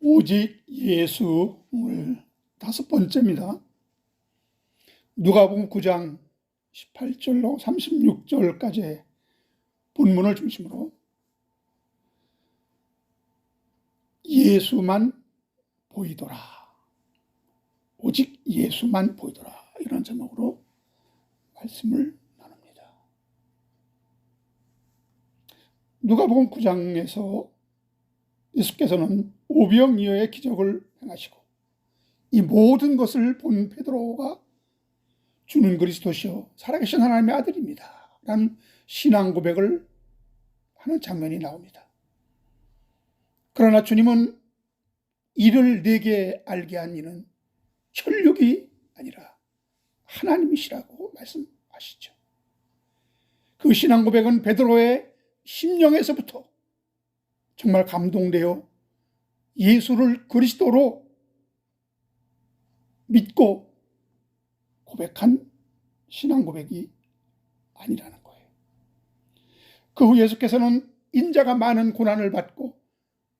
오직 예수, 오늘 5번째입니다. 누가복음 9장 18절로 36절까지의 본문을 중심으로 예수만 보이더라, 오직 예수만 보이더라, 이런 제목으로 말씀을 나눕니다. 누가복음 9장에서 예수께서는 오병이어의 기적을 행하시고 이 모든 것을 본 베드로가 주는 그리스도시요 살아계신 하나님의 아들입니다 라는 신앙 고백을 하는 장면이 나옵니다. 그러나 주님은 이를 내게 알게 한 이는 혈육이 아니라 하나님이시라고 말씀하시죠. 그 신앙 고백은 베드로의 심령에서부터 정말 감동되어 예수를 그리스도로 믿고 고백한 신앙 고백이 아니라는 거예요. 그 후 예수께서는 인자가 많은 고난을 받고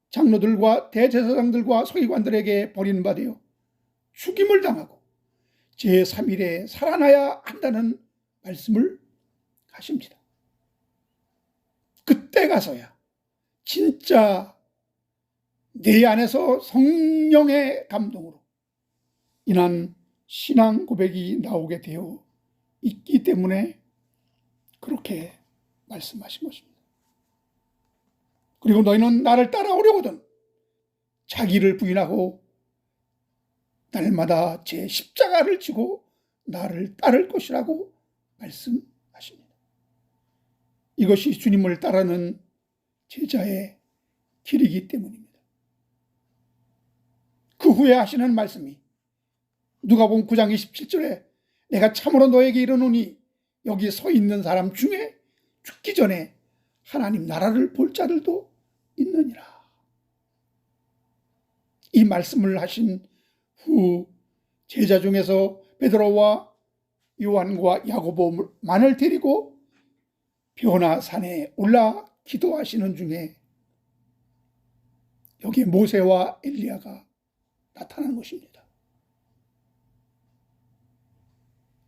장로들과 대제사장들과 서기관들에게 버림받아 죽임을 당하고 제3일에 살아나야 한다는 말씀을 하십니다. 그때 가서야 진짜 내 안에서 성령의 감동으로 인한 신앙 고백이 나오게 되어 있기 때문에 그렇게 말씀하신 것입니다. 그리고 너희는 나를 따라오려거든 자기를 부인하고 날마다 제 십자가를 지고 나를 따를 것이라고 말씀하십니다. 이것이 주님을 따르는 제자의 길이기 때문입니다. 그 후에 하시는 말씀이 누가복음 9장 27절에 내가 참으로 너에게 이르노니 여기 서 있는 사람 중에 죽기 전에 하나님 나라를 볼 자들도 있느니라. 이 말씀을 하신 후 제자 중에서 베드로와 요한과 야고보만을 데리고 변화산에 올라 기도하시는 중에 여기에 모세와 엘리야가 나타나는 것입니다.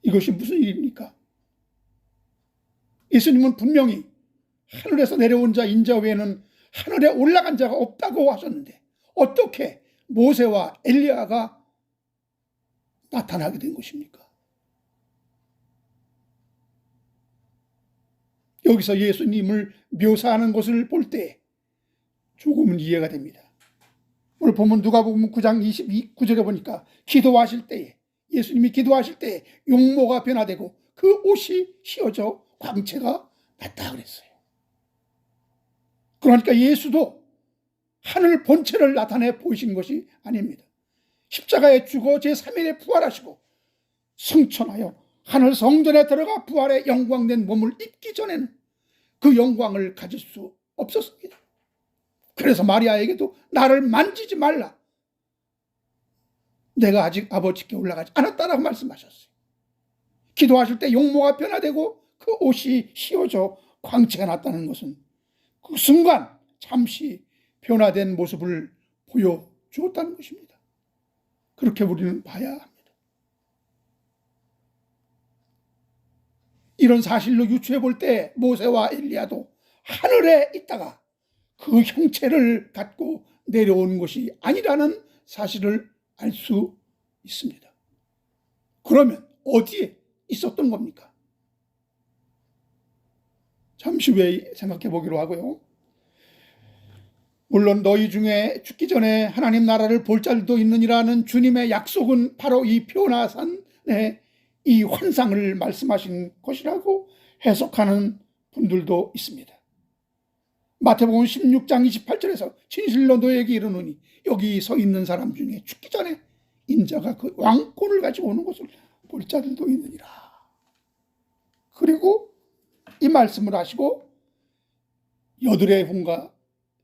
이것이 무슨 일입니까? 예수님은 분명히 하늘에서 내려온 자 인자 외에는 하늘에 올라간 자가 없다고 하셨는데 어떻게 모세와 엘리야가 나타나게 된 것입니까? 여기서 예수님을 묘사하는 것을 볼 때 조금은 이해가 됩니다. 오늘 보면 누가복음 9장 29절에 보니까 기도하실 때에 예수님이 기도하실 때 용모가 변화되고 그 옷이 휘어져 광채가 났다 그랬어요. 그러니까 예수도 하늘 본체를 나타내 보이신 것이 아닙니다. 십자가에 죽어 제3일에 부활하시고 승천하여 하늘 성전에 들어가 부활의 영광된 몸을 입기 전에는 그 영광을 가질 수 없었습니다. 그래서 마리아에게도 나를 만지지 말라, 내가 아직 아버지께 올라가지 않았다라고 말씀하셨어요. 기도하실 때 용모가 변화되고 그 옷이 휘어져 광채가 났다는 것은 그 순간 잠시 변화된 모습을 보여주었다는 것입니다. 그렇게 우리는 봐야 합니다. 이런 사실로 유추해 볼 때 모세와 엘리야도 하늘에 있다가 그 형체를 갖고 내려온 것이 아니라는 사실을 알 수 있습니다. 그러면 어디에 있었던 겁니까? 잠시 후에 생각해 보기로 하고요. 물론 너희 중에 죽기 전에 하나님 나라를 볼 자들도 있느니라는 주님의 약속은 바로 이 변화산의 이 환상을 말씀하신 것이라고 해석하는 분들도 있습니다. 마태복음 16장 28절에서 진실로 너에게 이르노니 여기 서 있는 사람 중에 죽기 전에 인자가 그 왕권을 가지고 오는 것을 볼 자들도 있느니라. 그리고 이 말씀을 하시고 여드레 훈과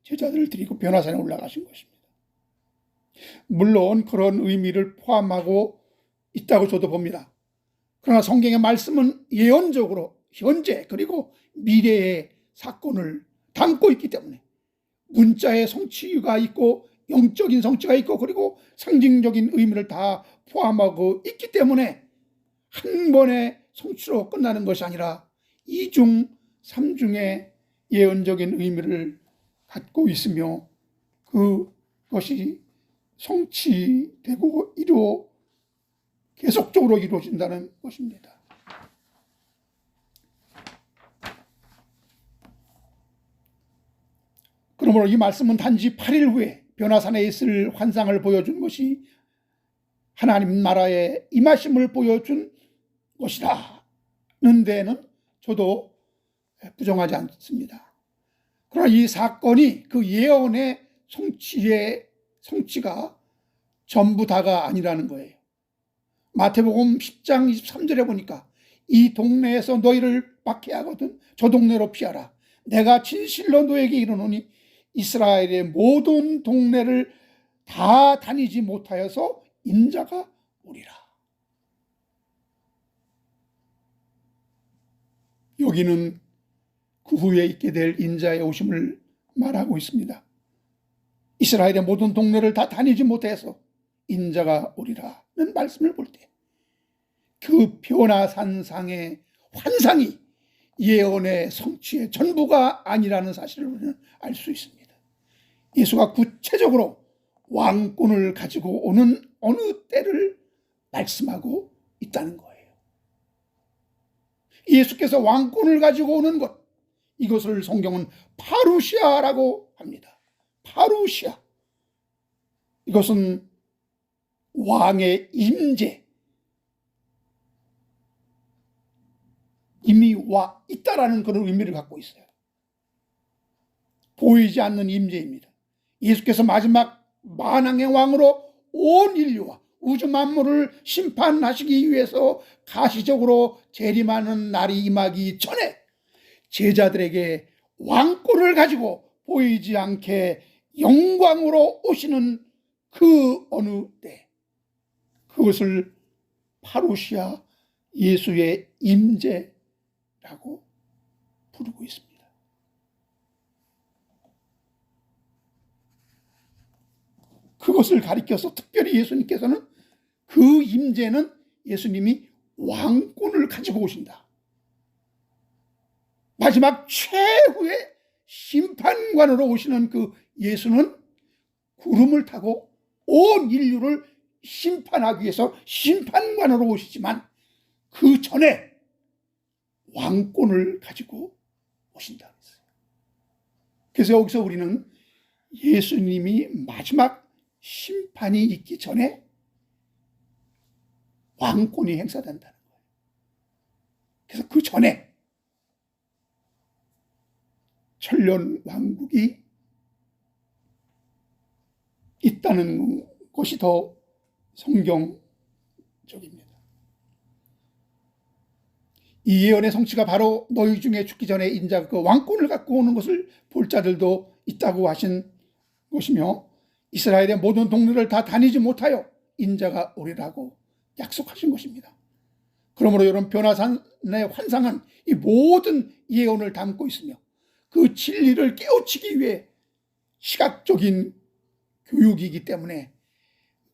제자들을 데리고 변화산에 올라가신 것입니다. 물론 그런 의미를 포함하고 있다고 저도 봅니다. 그러나 성경의 말씀은 예언적으로 현재 그리고 미래의 사건을 담고 있기 때문에 문자의 성취가 있고 영적인 성취가 있고 그리고 상징적인 의미를 다 포함하고 있기 때문에 한 번의 성취로 끝나는 것이 아니라 이중 삼중의 예언적인 의미를 갖고 있으며 그것이 성취되고 계속적으로 이루어진다는 것입니다. 그러므로 이 말씀은 단지 8일 후에 변화산에 있을 환상을 보여준 것이 하나님 나라의 임하심을 보여준 것이라는 데는 저도 부정하지 않습니다. 그러나 이 사건이 그 예언의 성취가 전부 다가 아니라는 거예요. 마태복음 10장 23절에 보니까 이 동네에서 너희를 박해하거든 저 동네로 피하라. 내가 진실로 너에게 이르노니 이스라엘의 모든 동네를 다 다니지 못하여서 인자가 오리라. 여기는 그 후에 있게 될 인자의 오심을 말하고 있습니다. 이스라엘의 모든 동네를 다 다니지 못해서 인자가 오리라는 말씀을 볼 때 그 변화산상의 환상이 예언의 성취의 전부가 아니라는 사실을 우리는 알 수 있습니다. 예수가 구체적으로 왕권을 가지고 오는 어느 때를 말씀하고 있다는 거예요. 예수께서 왕권을 가지고 오는 것, 이것을 성경은 파루시아라고 합니다. 파루시아. 이것은 왕의 임재, 이미 와 있다라는 그런 의미를 갖고 있어요. 보이지 않는 임재입니다. 예수께서 마지막 만왕의 왕으로 온 인류와 우주 만물을 심판하시기 위해서 가시적으로 재림하는 날이 임하기 전에 제자들에게 왕권을 가지고 보이지 않게 영광으로 오시는 그 어느 때, 그것을 파루시아 예수의 임재라고 부르고 있습니다. 그것을 가리켜서 특별히 예수님께서는 그 임재는 예수님이 왕권을 가지고 오신다. 마지막 최후의 심판관으로 오시는 그 예수는 구름을 타고 온 인류를 심판하기 위해서 심판관으로 오시지만 그 전에 왕권을 가지고 오신다. 그래서 여기서 우리는 예수님이 마지막 심판이 있기 전에 왕권이 행사된다는 거예요. 그래서 그 전에 천년 왕국이 있다는 것이 더 성경적입니다. 이 예언의 성취가 바로 너희 중에 죽기 전에 인자가 그 왕권을 갖고 오는 것을 볼 자들도 있다고 하신 것이며 이스라엘의 모든 동네를 다 다니지 못하여 인자가 오리라고 약속하신 것입니다. 그러므로 여러분, 변화산의 환상은 이 모든 예언을 담고 있으며 그 진리를 깨우치기 위해 시각적인 교육이기 때문에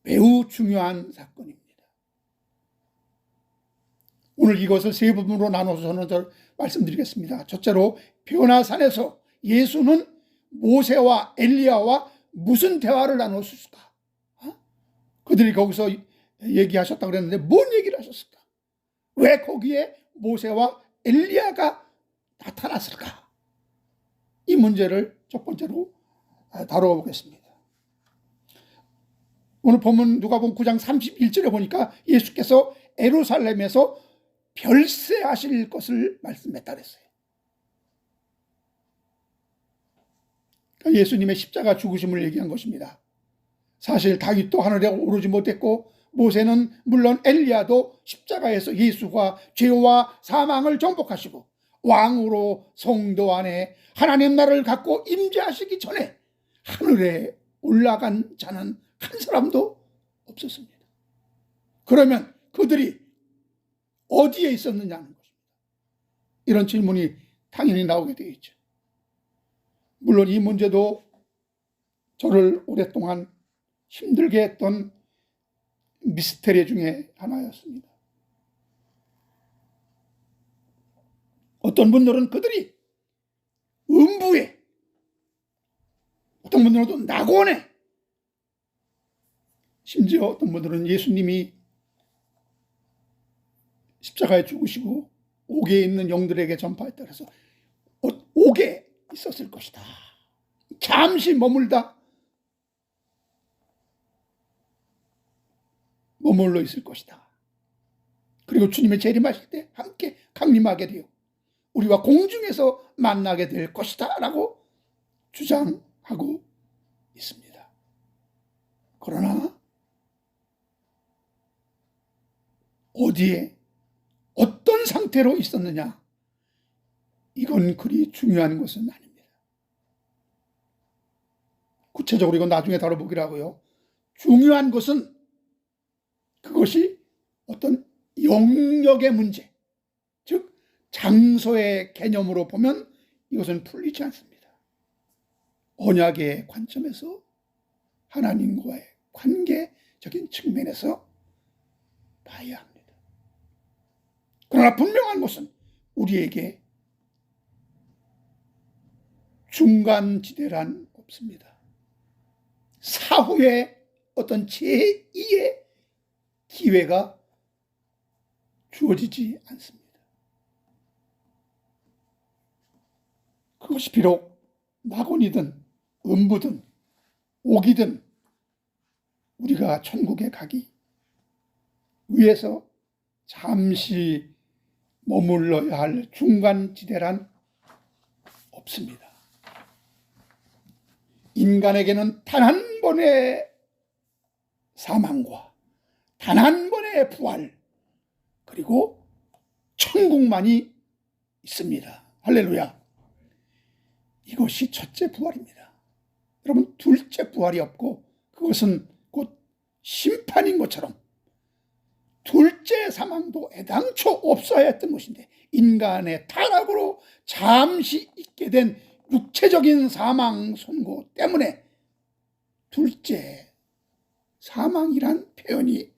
매우 중요한 사건입니다. 오늘 이것을 세 부분으로 나눠서 저는 말씀드리겠습니다. 첫째로, 변화산에서 예수는 모세와 엘리야와 무슨 대화를 나눴을까? 그들이 거기서 얘기하셨다고 그랬는데 뭔 얘기를 하셨을까? 왜 거기에 모세와 엘리야가 나타났을까? 이 문제를 첫 번째로 다루어 보겠습니다. 오늘 본문 누가복음 9장 31절에 보니까 예수께서 예루살렘에서 별세하실 것을 말씀했다 그랬어요. 그러니까 예수님의 십자가 죽으심을 얘기한 것입니다. 사실 다윗도 하늘에 오르지 못했고 모세는 물론 엘리야도 십자가에서 예수가 죄와 사망을 정복하시고 왕으로 성도 안에 하나님 나라를 갖고 임재하시기 전에 하늘에 올라간 자는 한 사람도 없었습니다. 그러면 그들이 어디에 있었느냐는 것입니다. 이런 질문이 당연히 나오게 되어 있죠. 물론 이 문제도 저를 오랫동안 힘들게 했던 미스테리 중에 하나였습니다. 어떤 분들은 그들이 음부에, 어떤 분들은 또 낙원에, 심지어 어떤 분들은 예수님이 십자가에 죽으시고 옥에 있는 영들에게 전파했다 그래서 옥에 있었을 것이다. 잠시 머물러 있을 것이다. 그리고 주님의 재림하실 때 함께 강림하게 되어 우리와 공중에서 만나게 될 것이다 라고 주장하고 있습니다. 그러나 어디에 어떤 상태로 있었느냐, 이건 그리 중요한 것은 아닙니다. 구체적으로 이건 나중에 다뤄보기로 하고요. 중요한 것은 그것이 어떤 영역의 문제, 즉 장소의 개념으로 보면 이것은 풀리지 않습니다. 언약의 관점에서 하나님과의 관계적인 측면에서 봐야 합니다. 그러나 분명한 것은 우리에게 중간지대란 없습니다. 사후에 어떤 제2의 기회가 주어지지 않습니다. 그것이 비록 낙원이든 음부든 옥이든 우리가 천국에 가기 위해서 잠시 머물러야 할 중간지대란 없습니다. 인간에게는 단 한 번의 사망과 단 한 번의 부활, 그리고 천국만이 있습니다. 할렐루야. 이것이 첫째 부활입니다. 여러분, 둘째 부활이 없고 그것은 곧 심판인 것처럼 둘째 사망도 애당초 없어야 했던 것인데 인간의 타락으로 잠시 있게 된 육체적인 사망 선고 때문에 둘째 사망이란 표현이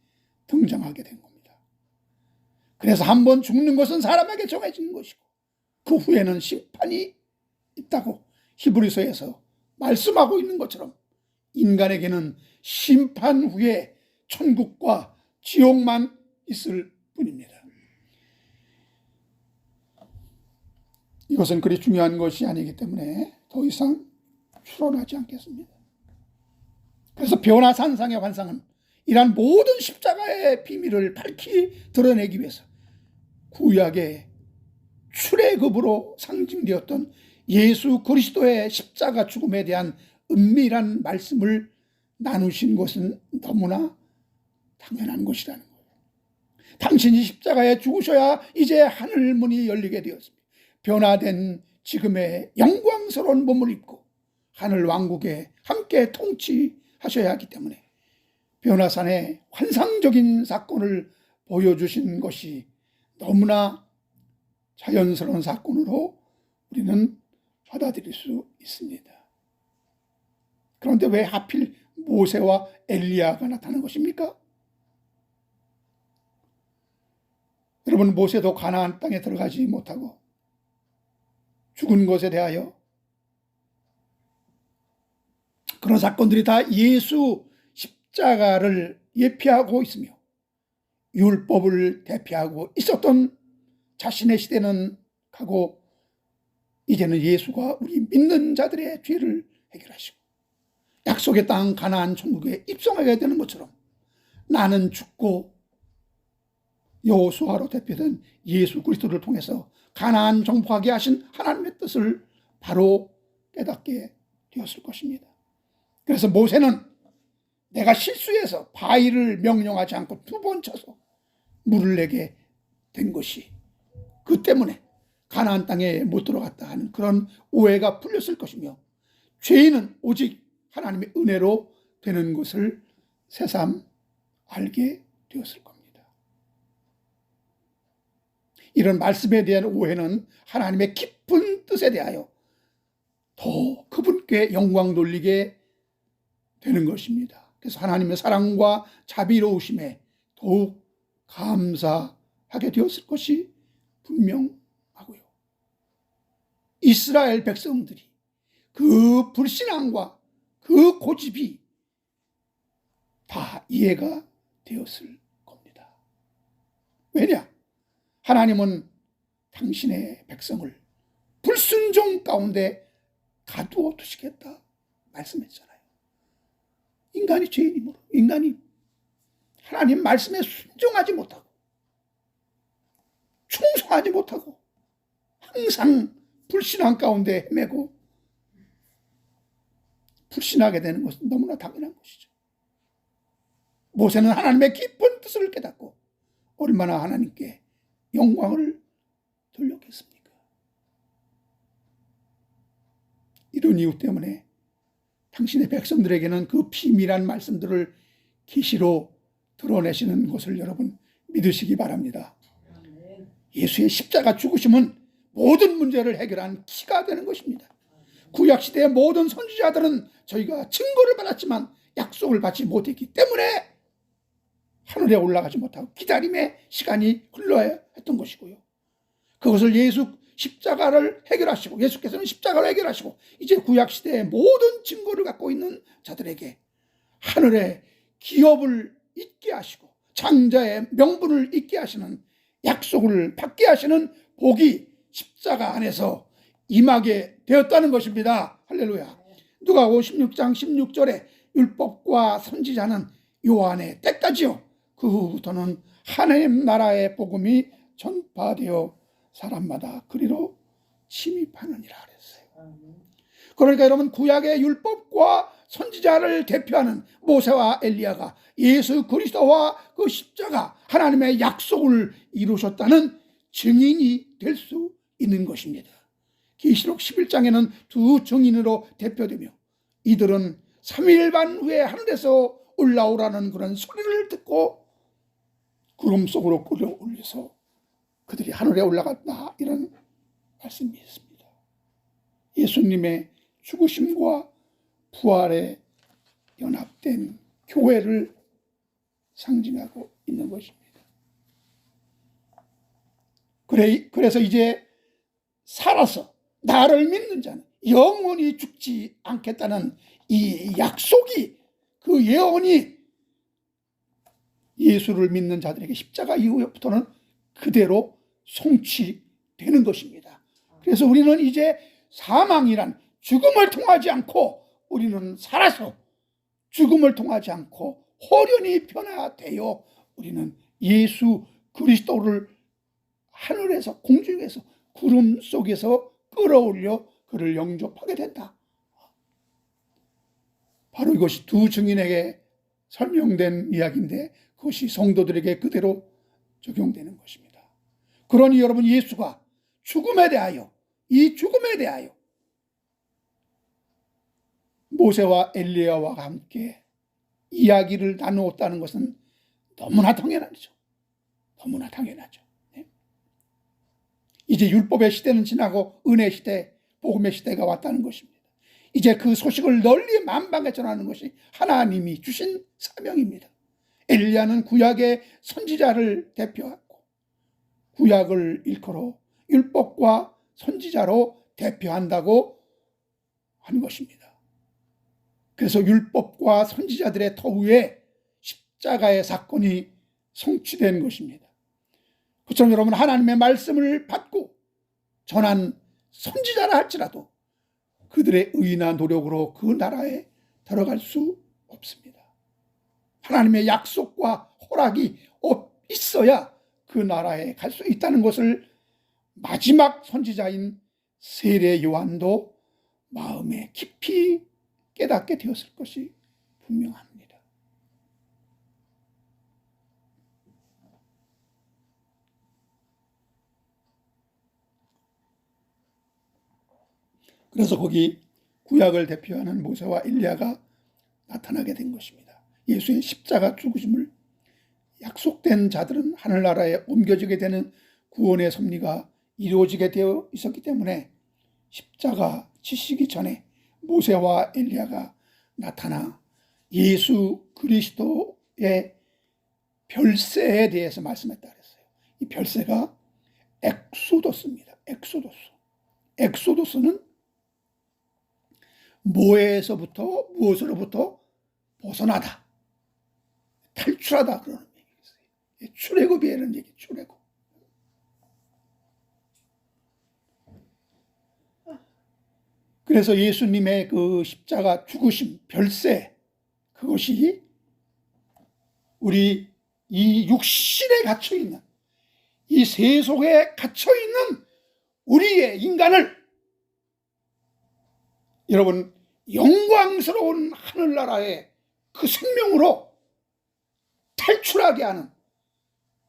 등장하게 된 겁니다. 그래서 한 번 죽는 것은 사람에게 정해진 것이고 그 후에는 심판이 있다고 히브리서에서 말씀하고 있는 것처럼 인간에게는 심판 후에 천국과 지옥만 있을 뿐입니다. 이것은 그리 중요한 것이 아니기 때문에 더 이상 추론하지 않겠습니다. 그래서 변화산상의 환상은 이러한 모든 십자가의 비밀을 밝히 드러내기 위해서 구약의 출애굽으로 상징되었던 예수 그리스도의 십자가 죽음에 대한 은밀한 말씀을 나누신 것은 너무나 당연한 것이라는 거예요. 당신이 십자가에 죽으셔야 이제 하늘 문이 열리게 되었습니다. 변화된 지금의 영광스러운 몸을 입고 하늘 왕국에 함께 통치하셔야 하기 때문에 변화산의 환상적인 사건을 보여주신 것이 너무나 자연스러운 사건으로 우리는 받아들일 수 있습니다. 그런데 왜 하필 모세와 엘리야가 나타난 것입니까? 여러분, 모세도 가나안 땅에 들어가지 못하고 죽은 것에 대하여 그런 사건들이 다 예수 십자가를 예표하고 있으며 율법을 대표하고 있었던 자신의 시대는 가고 이제는 예수가 우리 믿는 자들의 죄를 해결하시고 약속의 땅 가나안 천국에 입성하게 되는 것처럼 나는 죽고 여호수아로 대표된 예수 그리스도를 통해서 가나안 정복하게 하신 하나님의 뜻을 바로 깨닫게 되었을 것입니다. 그래서 모세는 내가 실수해서 바위를 명령하지 않고 2번 쳐서 물을 내게 된 것이 그 때문에 가나안 땅에 못 들어갔다 하는 그런 오해가 풀렸을 것이며 죄인은 오직 하나님의 은혜로 되는 것을 새삼 알게 되었을 겁니다. 이런 말씀에 대한 오해는 하나님의 깊은 뜻에 대하여 더 그분께 영광 돌리게 되는 것입니다. 그래서 하나님의 사랑과 자비로우심에 더욱 감사하게 되었을 것이 분명하고요. 이스라엘 백성들이 그 불신앙과 그 고집이 다 이해가 되었을 겁니다. 왜냐? 하나님은 당신의 백성을 불순종 가운데 가두어 두시겠다 말씀했잖아요. 인간이 죄인이므로 인간이 하나님 말씀에 순종하지 못하고 충성하지 못하고 항상 불신앙 가운데 헤매고 불신하게 되는 것은 너무나 당연한 것이죠. 모세는 하나님의 깊은 뜻을 깨닫고 얼마나 하나님께 영광을 돌렸겠습니까? 이런 이유 때문에 당신의 백성들에게는 그 비밀한 말씀들을 계시로 드러내시는 것을 여러분 믿으시기 바랍니다. 예수의 십자가 죽으심은 모든 문제를 해결한 키가 되는 것입니다. 구약시대의 모든 선지자들은 저희가 증거를 받았지만 약속을 받지 못했기 때문에 하늘에 올라가지 못하고 기다림의 시간이 흘러야 했던 것이고요. 그것을 십자가를 해결하시고 예수께서는 십자가를 해결하시고 이제 구약시대의 모든 증거를 갖고 있는 자들에게 하늘의 기업을 잊게 하시고 장자의 명분을 잊게 하시는 약속을 받게 하시는 복이 십자가 안에서 임하게 되었다는 것입니다. 할렐루야. 누가복음 16장 16절에 율법과 선지자는 요한의 때까지요. 그 후부터는 하나님 나라의 복음이 전파되어 사람마다 그리로 침입하느니라 그랬어요. 그러니까 여러분 구약의 율법과 선지자를 대표하는 모세와 엘리야가 예수 그리스도와 그 십자가 하나님의 약속을 이루셨다는 증인이 될 수 있는 것입니다. 계시록 11장에는 두 증인으로 대표되며 이들은 3일 반 후에 하늘에서 올라오라는 그런 소리를 듣고 구름 속으로 끌어올려서 그들이 하늘에 올라갔다 이런 말씀이 있습니다. 예수님의 죽으심과 부활에 연합된 교회를 상징하고 있는 것입니다. 그래서 이제 살아서 나를 믿는 자는 영원히 죽지 않겠다는 이 약속이 그 예언이 예수를 믿는 자들에게 십자가 이후부터는 그대로 성취되는 것입니다. 그래서 우리는 이제 사망이란 죽음을 통하지 않고 우리는 살아서 죽음을 통하지 않고 호련히 변화되어 우리는 예수 그리스도를 하늘에서 공중에서 구름 속에서 끌어올려 그를 영접하게 된다. 바로 이것이 두 증인에게 설명된 이야기인데 그것이 성도들에게 그대로 적용되는 것입니다. 그러니 여러분 예수가 죽음에 대하여 이 죽음에 대하여 모세와 엘리야와 함께 이야기를 나누었다는 것은 너무나 당연하죠. 너무나 당연하죠. 네? 이제 율법의 시대는 지나고 은혜 시대, 복음의 시대가 왔다는 것입니다. 이제 그 소식을 널리 만방에 전하는 것이 하나님이 주신 사명입니다. 엘리야는 구약의 선지자를 대표하고 구약을 일컬어 율법과 선지자로 대표한다고 하는 것입니다. 그래서 율법과 선지자들의 터위에 십자가의 사건이 성취된 것입니다. 그처럼 여러분 하나님의 말씀을 받고 전한 선지자라 할지라도 그들의 의인한 노력으로 그 나라에 들어갈 수 없습니다. 하나님의 약속과 허락이 있어야 그 나라에 갈 수 있다는 것을 마지막 선지자인 세례 요한도 마음에 깊이 깨닫게 되었을 것이 분명합니다. 그래서 거기 구약을 대표하는 모세와 엘리야가 나타나게 된 것입니다. 예수의 십자가 죽으심을 약속된 자들은 하늘나라에 옮겨지게 되는 구원의 섭리가 이루어지게 되어 있었기 때문에 십자가 지시기 전에 모세와 엘리야가 나타나 예수 그리스도의 별세에 대해서 말씀했다 그랬어요. 이 별세가 엑소도스입니다. 엑소도스. 엑소도스는 무엇으로부터 벗어나다, 탈출하다 그러는 얘기겠어요. 출애굽이라는 얘기, 출애굽. 그래서 예수님의 그 십자가 죽으심, 별세, 그것이 우리 이 육신에 갇혀 있는, 이 세속에 갇혀 있는 우리의 인간을 여러분 영광스러운 하늘나라의 그 생명으로 탈출하게 하는,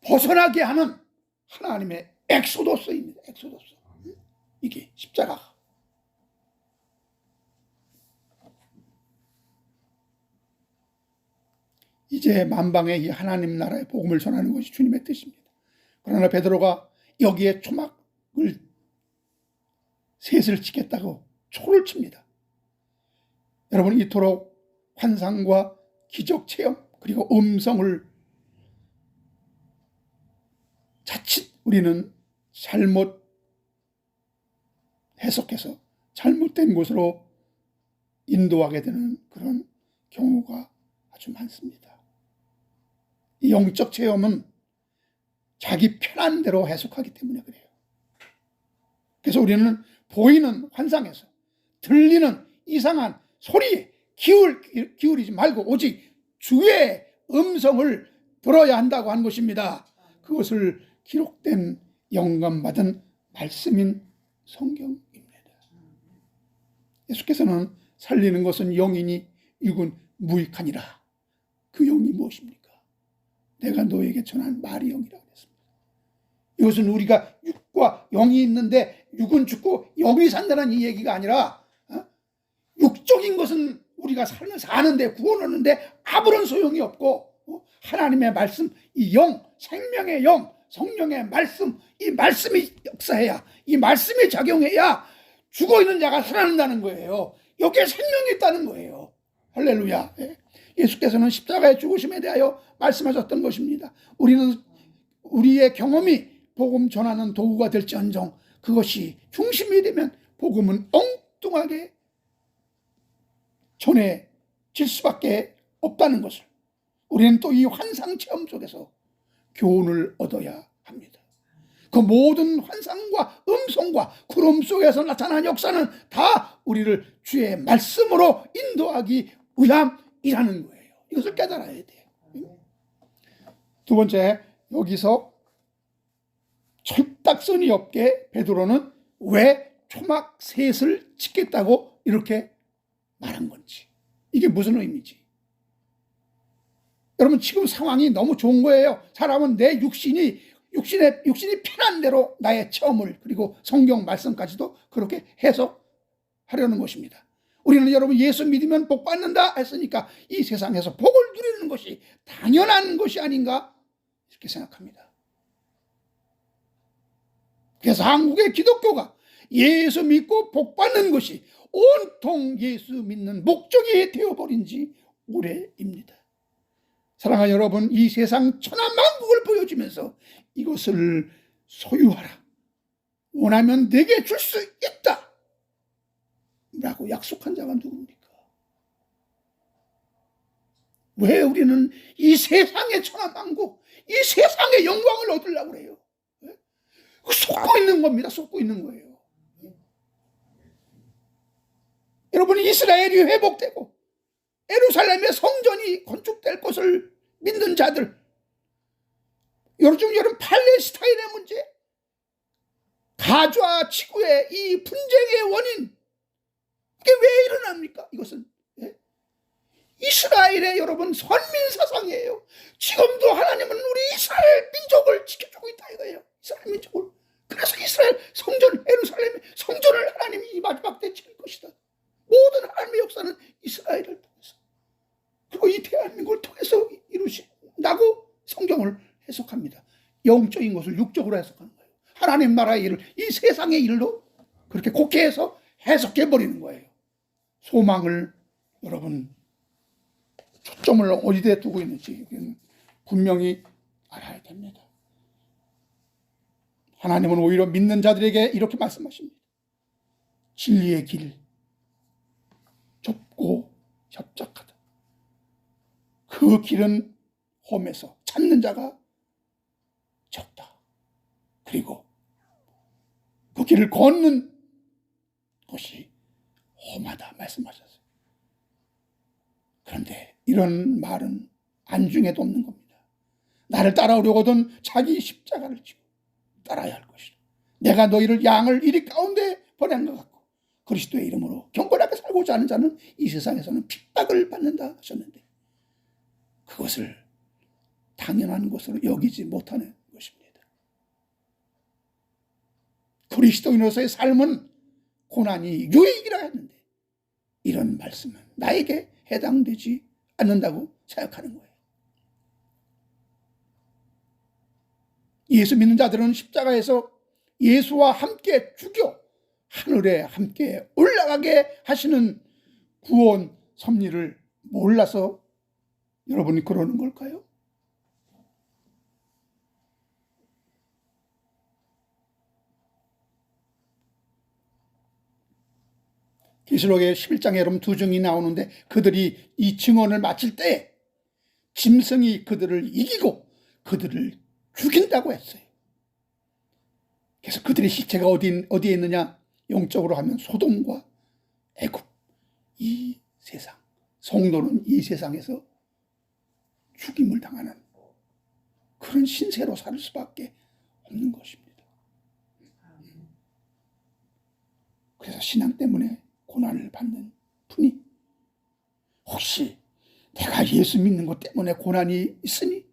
벗어나게 하는 하나님의 엑소도스입니다. 엑소도스. 이게 십자가. 이제 만방에 이 하나님 나라의 복음을 전하는 것이 주님의 뜻입니다. 그러나 베드로가 여기에 초막을 셋을 치겠다고 초를 칩니다. 여러분, 이토록 환상과 기적 체험 그리고 음성을 자칫 우리는 잘못 해석해서 잘못된 곳으로 인도하게 되는 그런 경우가 아주 많습니다. 이 영적 체험은 자기 편한 대로 해석하기 때문에 그래요. 그래서 우리는 보이는 환상에서, 들리는 이상한 소리에 기울이지 말고 오직 주의 음성을 들어야 한다고 한 것입니다. 그것을 기록된 영감받은 말씀인 성경입니다. 예수께서는 살리는 것은 영이니 육은 무익하니라. 그 영이 무엇입니까? 내가 너에게 전한 말이 영이라고 했습니다. 이것은 우리가 육과 영이 있는데 육은 죽고 영이 산다는 이 얘기가 아니라 육적인 것은 우리가 사는데 구원하는데 아무런 소용이 없고 하나님의 말씀, 이 영, 생명의 영, 성령의 말씀, 이 말씀이 역사해야, 이 말씀이 작용해야 죽어있는 자가 살아난다는 거예요. 여기에 생명이 있다는 거예요. 할렐루야. 예수께서는 십자가의 죽으심에 대하여 말씀하셨던 것입니다. 우리는 우리의 경험이 복음 전하는 도구가 될지언정 그것이 중심이 되면 복음은 엉뚱하게 전해질 수밖에 없다는 것을 우리는 또 이 환상 체험 속에서 교훈을 얻어야 합니다. 그 모든 환상과 음성과 구름 속에서 나타난 역사는 다 우리를 주의 말씀으로 인도하기 위함이라는 거예요. 이것을 깨달아야 돼요. 두 번째, 여기서 철딱서니 없게 베드로는 왜 초막 셋을 짓겠다고 이렇게 말한 건지, 이게 무슨 의미지? 여러분, 지금 상황이 너무 좋은 거예요. 사람은 내 육신이 편한 대로 나의 체험을, 그리고 성경 말씀까지도 그렇게 해석하려는 것입니다. 우리는 여러분 예수 믿으면 복 받는다 했으니까 이 세상에서 복을 누리는 것이 당연한 것이 아닌가 이렇게 생각합니다. 그래서 한국의 기독교가 예수 믿고 복 받는 것이 온통 예수 믿는 목적이 되어버린 지 오래입니다. 사랑하는 여러분, 이 세상 천하만국을 보여주면서 이것을 소유하라, 원하면 내게 줄 수 있다 라고 약속한 자가 누굽니까? 왜 우리는 이 세상의 천하만국, 이 세상의 영광을 얻으려고 그래요? 속고 있는 겁니다. 속고 있는 거예요. 여러분, 이스라엘이 회복되고 예루살렘의 성전이 건축될 것을 믿는 자들, 요즘 팔레스타인의 문제, 가자 지구의 이 분쟁의 원인, 이게 왜 일어납니까? 이것은 이스라엘의 여러분 선민 사상이에요. 지금도 하나님은 우리 이스라엘 민족을 지켜주고 있다 이거예요. 이스라엘 민족을. 그래서 이스라엘 성전, 예루살렘 성전을 하나님이 이 마지막 때 지을 것이다. 모든 하나님의 역사는 이스라엘을 통해서, 그리고 이 대한민국을 통해서 이루신다고 성경을 해석합니다. 영적인 것을 육적으로 해석하는 거예요. 하나님 나라의 일을 이 세상의 일로 그렇게 곡해해서 해석해버리는 거예요. 소망을 여러분 초점을 어디에 두고 있는지 분명히 알아야 됩니다. 하나님은 오히려 믿는 자들에게 이렇게 말씀하십니다. 진리의 길 좁고 협착하다. 그 길은 험해서 찾는 자가 적다. 그리고 그 길을 걷는 곳이 험하다 말씀하셨어요. 그런데 이런 말은 안중에도 없는 겁니다. 나를 따라오려거든 자기 십자가를 지고 따라야 할 것이다. 내가 너희를 양을 이리 가운데 보낸 것 같고 그리스도의 이름으로 경건하게 살고자 하는 자는 이 세상에서는 핍박을 받는다 하셨는데 그것을 당연한 것으로 여기지 못하는 것입니다. 그리스도인으로서의 삶은 고난이 유익이라 했는데 이런 말씀은 나에게 해당되지 않는다고 생각하는 거예요. 예수 믿는 자들은 십자가에서 예수와 함께 죽여 하늘에 함께 올라가게 하시는 구원 섭리를 몰라서 여러분이 그러는 걸까요? 계시록의 11장에 여러분 두 증이 나오는데 그들이 이 증언을 마칠 때 짐승이 그들을 이기고 그들을 죽인다고 했어요. 그래서 그들의 시체가 어디에 있느냐? 영적으로 하면 소돔과 애굽, 이 세상, 성도는 이 세상에서 죽임을 당하는 그런 신세로 살 수밖에 없는 것입니다. 그래서 신앙 때문에 고난을 받는 분이 혹시 내가 예수 믿는 것 때문에 고난이 있으니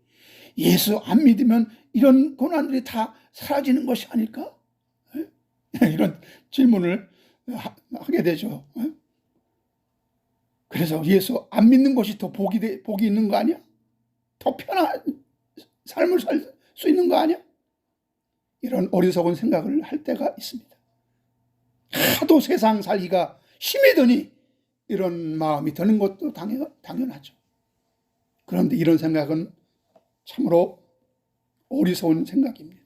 예수 안 믿으면 이런 고난들이 다 사라지는 것이 아닐까? 이런 질문을 하게 되죠. 그래서 예수 안 믿는 것이 더 복이 있는 거 아니야? 더 편한 삶을 살 수 있는 거 아니야? 이런 어리석은 생각을 할 때가 있습니다. 하도 세상 살기가 힘이더니 이런 마음이 드는 것도 당연하죠. 그런데 이런 생각은 참으로 어리석은 생각입니다.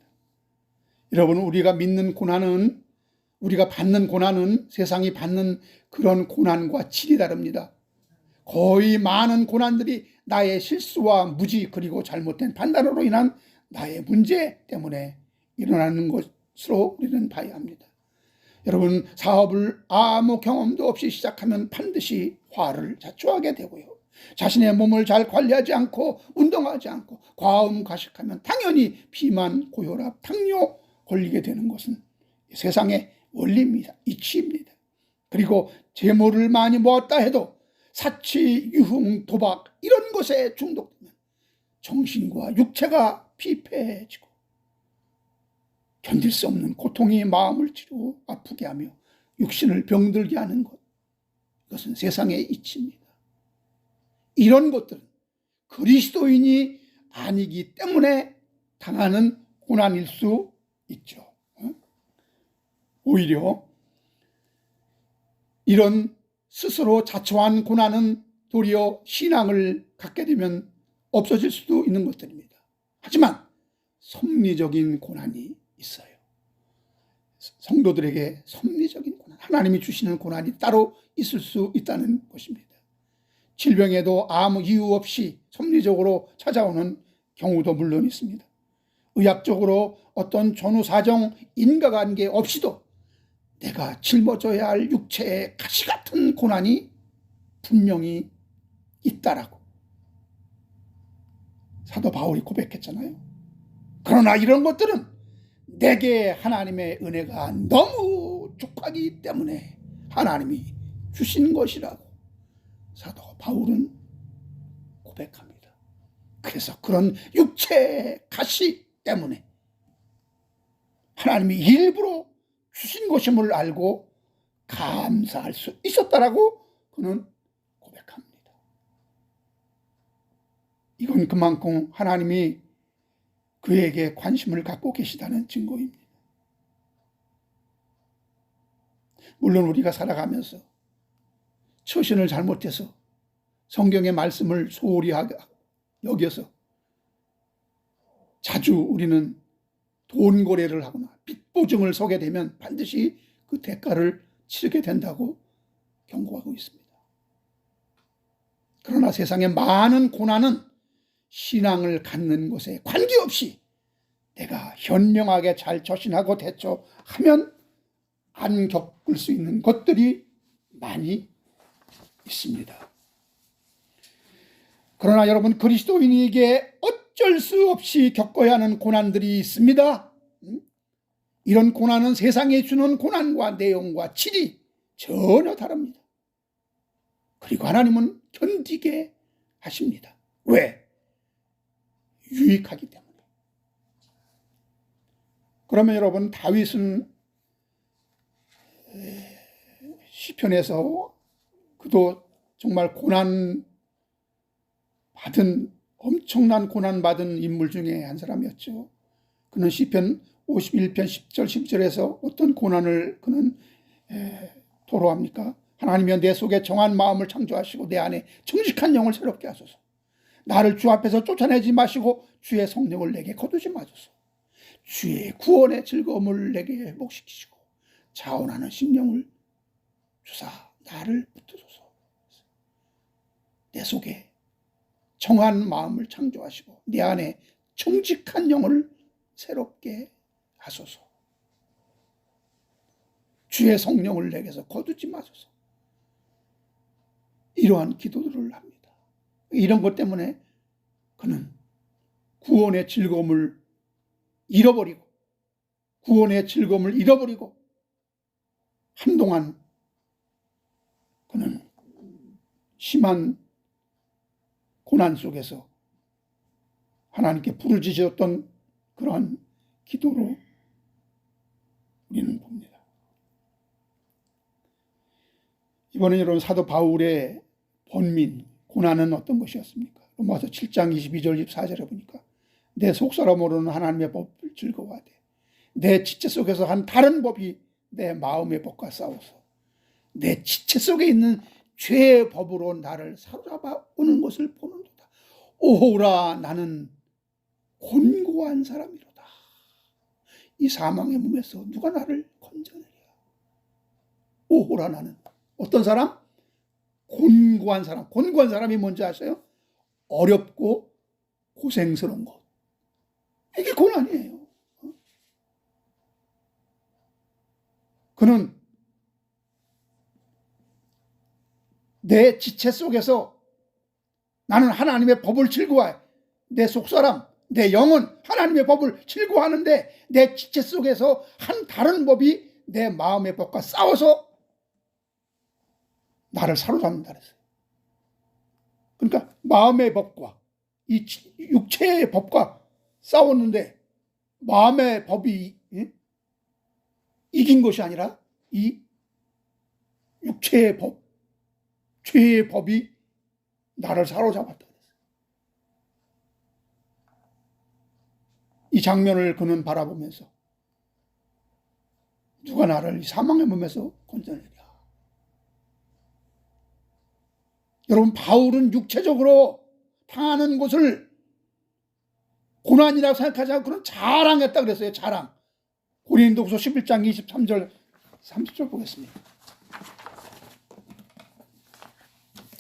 여러분, 우리가 받는 고난은 세상이 받는 그런 고난과 질이 다릅니다. 거의 많은 고난들이 나의 실수와 무지 그리고 잘못된 판단으로 인한 나의 문제 때문에 일어나는 것으로 우리는 봐야 합니다. 여러분, 사업을 아무 경험도 없이 시작하면 반드시 화를 자초하게 되고요. 자신의 몸을 잘 관리하지 않고 운동하지 않고 과음 과식하면 당연히 비만, 고혈압, 당뇨 걸리게 되는 것은 세상의 원리입니다. 이치입니다. 그리고 재물을 많이 모았다 해도 사치, 유흥, 도박 이런 것에 중독되면 정신과 육체가 피폐해지고 견딜 수 없는 고통이 마음을 찌르고 아프게 하며 육신을 병들게 하는 것, 이것은 세상의 이치입니다. 이런 것들은 그리스도인이 아니기 때문에 당하는 고난일 수 있죠. 오히려 이런 스스로 자초한 고난은 도리어 신앙을 갖게 되면 없어질 수도 있는 것들입니다. 하지만 섭리적인 고난이 있어요. 성도들에게 섭리적인 고난, 하나님이 주시는 고난이 따로 있을 수 있다는 것입니다. 질병에도 아무 이유 없이 섭리적으로 찾아오는 경우도 물론 있습니다. 의학적으로 어떤 전후사정, 인과관계 없이도 내가 짊어져야 할 육체의 가시 같은 고난이 분명히 있다라고 사도 바울이 고백했잖아요. 그러나 이런 것들은 내게 하나님의 은혜가 너무 족하기 때문에 하나님이 주신 것이라고 사도 바울은 고백합니다. 그래서 그런 육체의 가시 때문에 하나님이 일부러 주신 것임을 알고 감사할 수 있었다라고 그는 고백합니다. 이건 그만큼 하나님이 그에게 관심을 갖고 계시다는 증거입니다. 물론 우리가 살아가면서 처신을 잘못해서 성경의 말씀을 소홀히 여겨서 자주 우리는 돈거래를 하거나 빚보증을 서게 되면 반드시 그 대가를 치르게 된다고 경고하고 있습니다. 그러나 세상의 많은 고난은 신앙을 갖는 것에 관계없이 내가 현명하게 잘 처신하고 대처하면 안 겪을 수 있는 것들이 많이 있습니다. 그러나 여러분, 그리스도인에게 어쩔 수 없이 겪어야 하는 고난들이 있습니다. 이런 고난은 세상에 주는 고난과 내용과 질이 전혀 다릅니다. 그리고 하나님은 견디게 하십니다. 왜? 유익하기 때문에. 그러면 여러분, 다윗은 시편에서 그도 정말 엄청난 고난받은 인물 중에 한 사람이었죠. 그는 시편 51편 10절 11절에서 어떤 고난을 그는 토로합니까? 하나님이여 내 속에 정한 마음을 창조하시고 내 안에 정직한 영을 새롭게 하소서. 나를 주 앞에서 쫓아내지 마시고 주의 성령을 내게 거두지 마소서. 주의 구원의 즐거움을 내게 회복시키시고 자원하는 심령을 주사 나를 붙드소서. 내 속에 정한 마음을 창조하시고 내 안에 정직한 영을 새롭게 하소서. 주의 성령을 내게서 거두지 마소서. 이러한 기도들을 합니다. 이런 것 때문에 그는 구원의 즐거움을 잃어버리고 한동안 그는 심한 고난 속에서 하나님께 부르짖었던 그러한 기도로 우리는 봅니다. 이번에 여러분, 사도 바울의 번민, 고난은 어떤 것이었습니까? 로마서 7장 22절 24절에 보니까 내 속사람으로는 하나님의 법을 즐거워하되 내 지체 속에서 한 다른 법이 내 마음의 법과 싸워서 내 지체 속에 있는 죄의 법으로 나를 사로잡아 오는 것을 보는도다. 오호라 나는 곤고한 사람이로다. 이 사망의 몸에서 누가 나를 건져내랴. 오호라 나는 어떤 사람? 곤고한 사람. 곤고한 사람이 뭔지 아세요? 어렵고 고생스러운 것. 이게 고난이에요. 그는 내 지체 속에서 나는 하나님의 법을 즐거워해. 내 속사람, 내 영은 하나님의 법을 즐거워하는데 내 지체 속에서 한 다른 법이 내 마음의 법과 싸워서 나를 사로잡는다 그랬어요. 그러니까 마음의 법과 이 육체의 법과 싸웠는데 마음의 법이 이긴 것이 아니라 이 육체의 법, 죄의 법이 나를 사로잡았다. 이 장면을 그는 바라보면서 누가 나를 사망의 몸에서 건져내랴. 여러분, 바울은 육체적으로 당하는 것을 고난이라고 생각하지 않고 그는 자랑했다 그랬어요. 자랑. 고린도후서 11장 23절 30절 보겠습니다.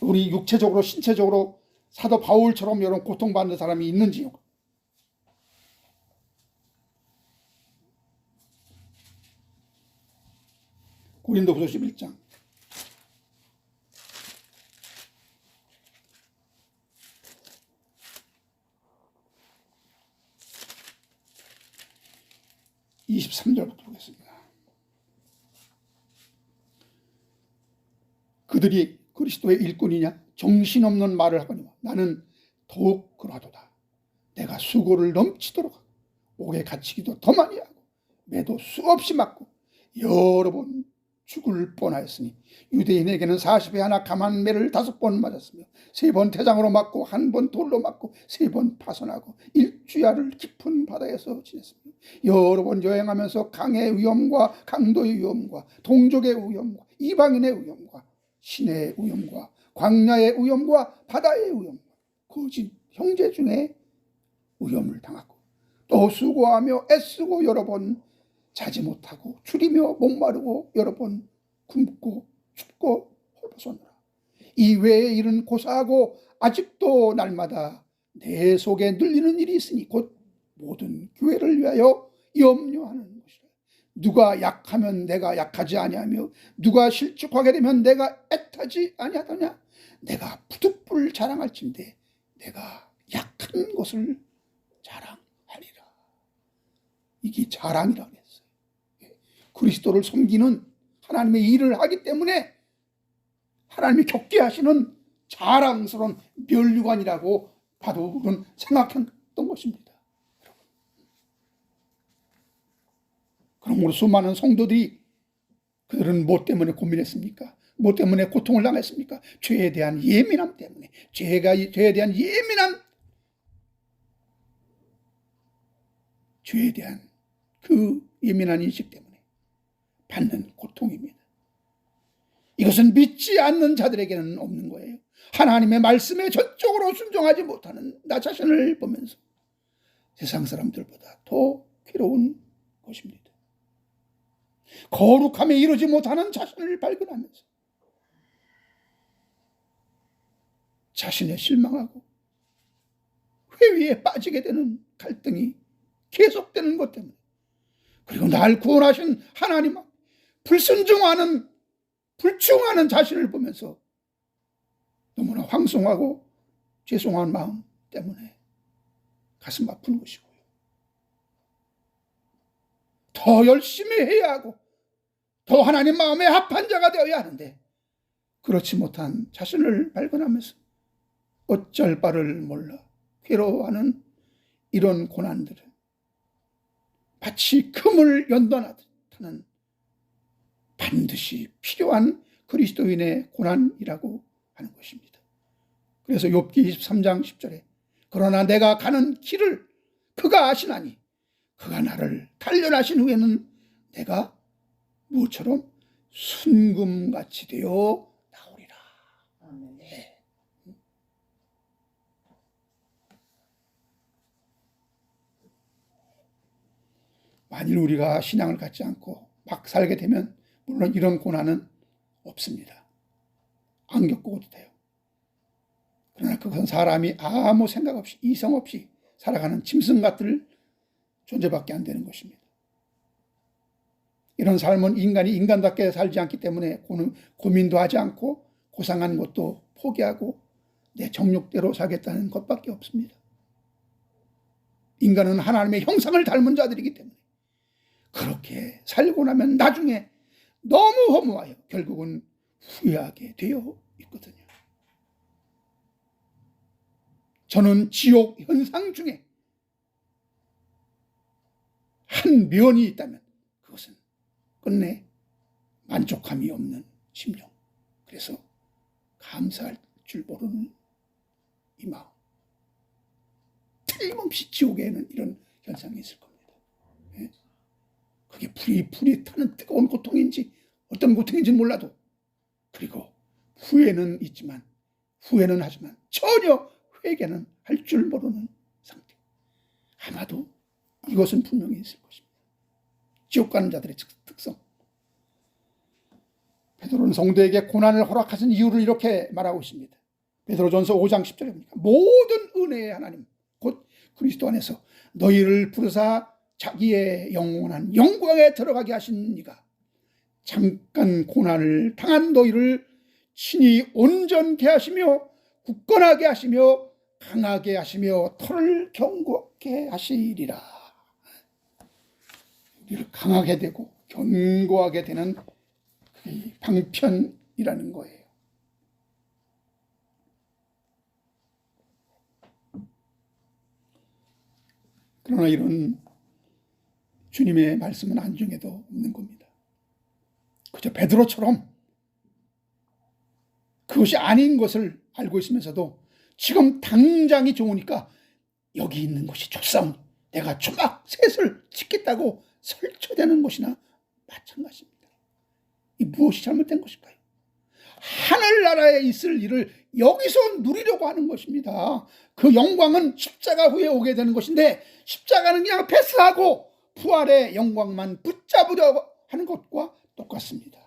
우리 육체적으로 신체적으로 사도 바울처럼 이런 고통받는 사람이 있는지요? 고린도후서 11장 23절부터 보겠습니다. 그들이 그리스도의 일꾼이냐? 정신없는 말을 하거니와 나는 더욱 그러하도다. 내가 수고를 넘치도록 하고 옥에 갇히기도 더 많이 하고 매도 수없이 맞고 여러 번 죽을 뻔하였으니 유대인에게는 40에 하나 감한 매를 5번 맞았으며 3번 태장으로 맞고 1번 돌로 맞고 3번 파손하고 일주야를 깊은 바다에서 지냈으며 여러 번 여행하면서 강의 위험과 강도의 위험과 동족의 위험과 이방인의 위험과 신의 위험과 광야의 위험과 바다의 위험, 거짓 형제 중에 위험을 당하고 또 수고하며 애쓰고 여러 번 자지 못하고 줄이며 목마르고 여러 번 굶고 춥고 홀벗었노라. 이 외의 일은 고사하고 아직도 날마다 내 속에 눌리는 일이 있으니 곧 모든 교회를 위하여 염려하는 것이라. 누가 약하면 내가 약하지 아니하며 누가 실족하게 되면 내가 애타지 아니하더냐. 내가 부득불 자랑할진대 내가 약한 것을 자랑하리라. 이게 자랑이라고 했어요. 그리스도를 섬기는 하나님의 일을 하기 때문에 하나님이 겪게 하시는 자랑스러운 면류관이라고 바울은 생각했던 것입니다. 그러므로 수많은 성도들이 그들은 뭐 때문에 고민했습니까? 뭐 때문에 고통을 당했습니까? 죄에 대한 예민함 때문에, 죄에 대한 예민함, 죄에 대한 그 예민한 인식 때문에 받는 고통입니다. 이것은 믿지 않는 자들에게는 없는 거예요. 하나님의 말씀에 전적으로 순종하지 못하는 나 자신을 보면서 세상 사람들보다 더 괴로운 것입니다. 거룩함에 이르지 못하는 자신을 발견하면서 자신에 실망하고 회의에 빠지게 되는 갈등이 계속되는 것 때문에, 그리고 날 구원하신 하나님 앞 불순종하는 불충하는 자신을 보면서 너무나 황송하고 죄송한 마음 때문에 가슴 아픈 것이고요. 더 열심히 해야 하고 더 하나님 마음에 합한 자가 되어야 하는데 그렇지 못한 자신을 발견하면서 어쩔 바를 몰라 괴로워하는 이런 고난들은 마치 금을 연단하듯 하는 반드시 필요한 그리스도인의 고난이라고 하는 것입니다. 그래서 욥기 23장 10절에 그러나 내가 가는 길을 그가 아시나니 그가 나를 단련하신 후에는 내가 무엇처럼 순금같이 되어 나오리라. 네. 만일 우리가 신앙을 갖지 않고 막 살게 되면 물론 이런 고난은 없습니다. 안 겪어도 돼요. 그러나 그것은 사람이 아무 생각 없이 이성 없이 살아가는 짐승 같은 존재밖에 안 되는 것입니다. 이런 삶은 인간이 인간답게 살지 않기 때문에 고민도 하지 않고 고상한 것도 포기하고 내 정욕대로 살겠다는 것밖에 없습니다. 인간은 하나님의 형상을 닮은 자들이기 때문에 그렇게 살고 나면 나중에 너무 허무하여 결국은 후회하게 되어 있거든요. 저는 지옥 현상 중에 한 면이 있다면 그것은 끝내 만족함이 없는 심령, 그래서 감사할 줄 모르는 이 마음, 틀림없이 지옥에는 이런 현상이 있을 겁니다. 그게 풀이 타는 뜨거운 고통인지 어떤 고통인지는 몰라도, 그리고 후회는 있지만 후회는 하지만 전혀 회개는 할 줄 모르는 상태. 아마도 이것은 분명히 있을 것입니다. 지옥 가는 자들의 특성. 베드로는 성도에게 고난을 허락하신 이유를 이렇게 말하고 있습니다. 베드로전서 5장 10절에 보니까 모든 은혜의 하나님 곧 그리스도 안에서 너희를 부르사 자기의 영원한 영광에 들어가게 하신 이가 잠깐 고난을 당한 너희를 친히 온전케 하시며 굳건하게 하시며 강하게 하시며 털을 견고하게 하시리라. 우리를 강하게 되고 견고하게 되는 그 방편이라는 거예요. 그러나 이런 주님의 말씀은 안중에도 없는 겁니다. 그저 베드로처럼 그것이 아닌 것을 알고 있으면서도 지금 당장이 좋으니까 여기 있는 것이 좋사오니 내가 초막 셋을 짓겠다고 설쳐대는 것이나 마찬가지입니다. 이 무엇이 잘못된 것일까요? 하늘나라에 있을 일을 여기서 누리려고 하는 것입니다. 그 영광은 십자가 후에 오게 되는 것인데, 십자가는 그냥 패스하고 부활의 영광만 붙잡으려 하는 것과 똑같습니다.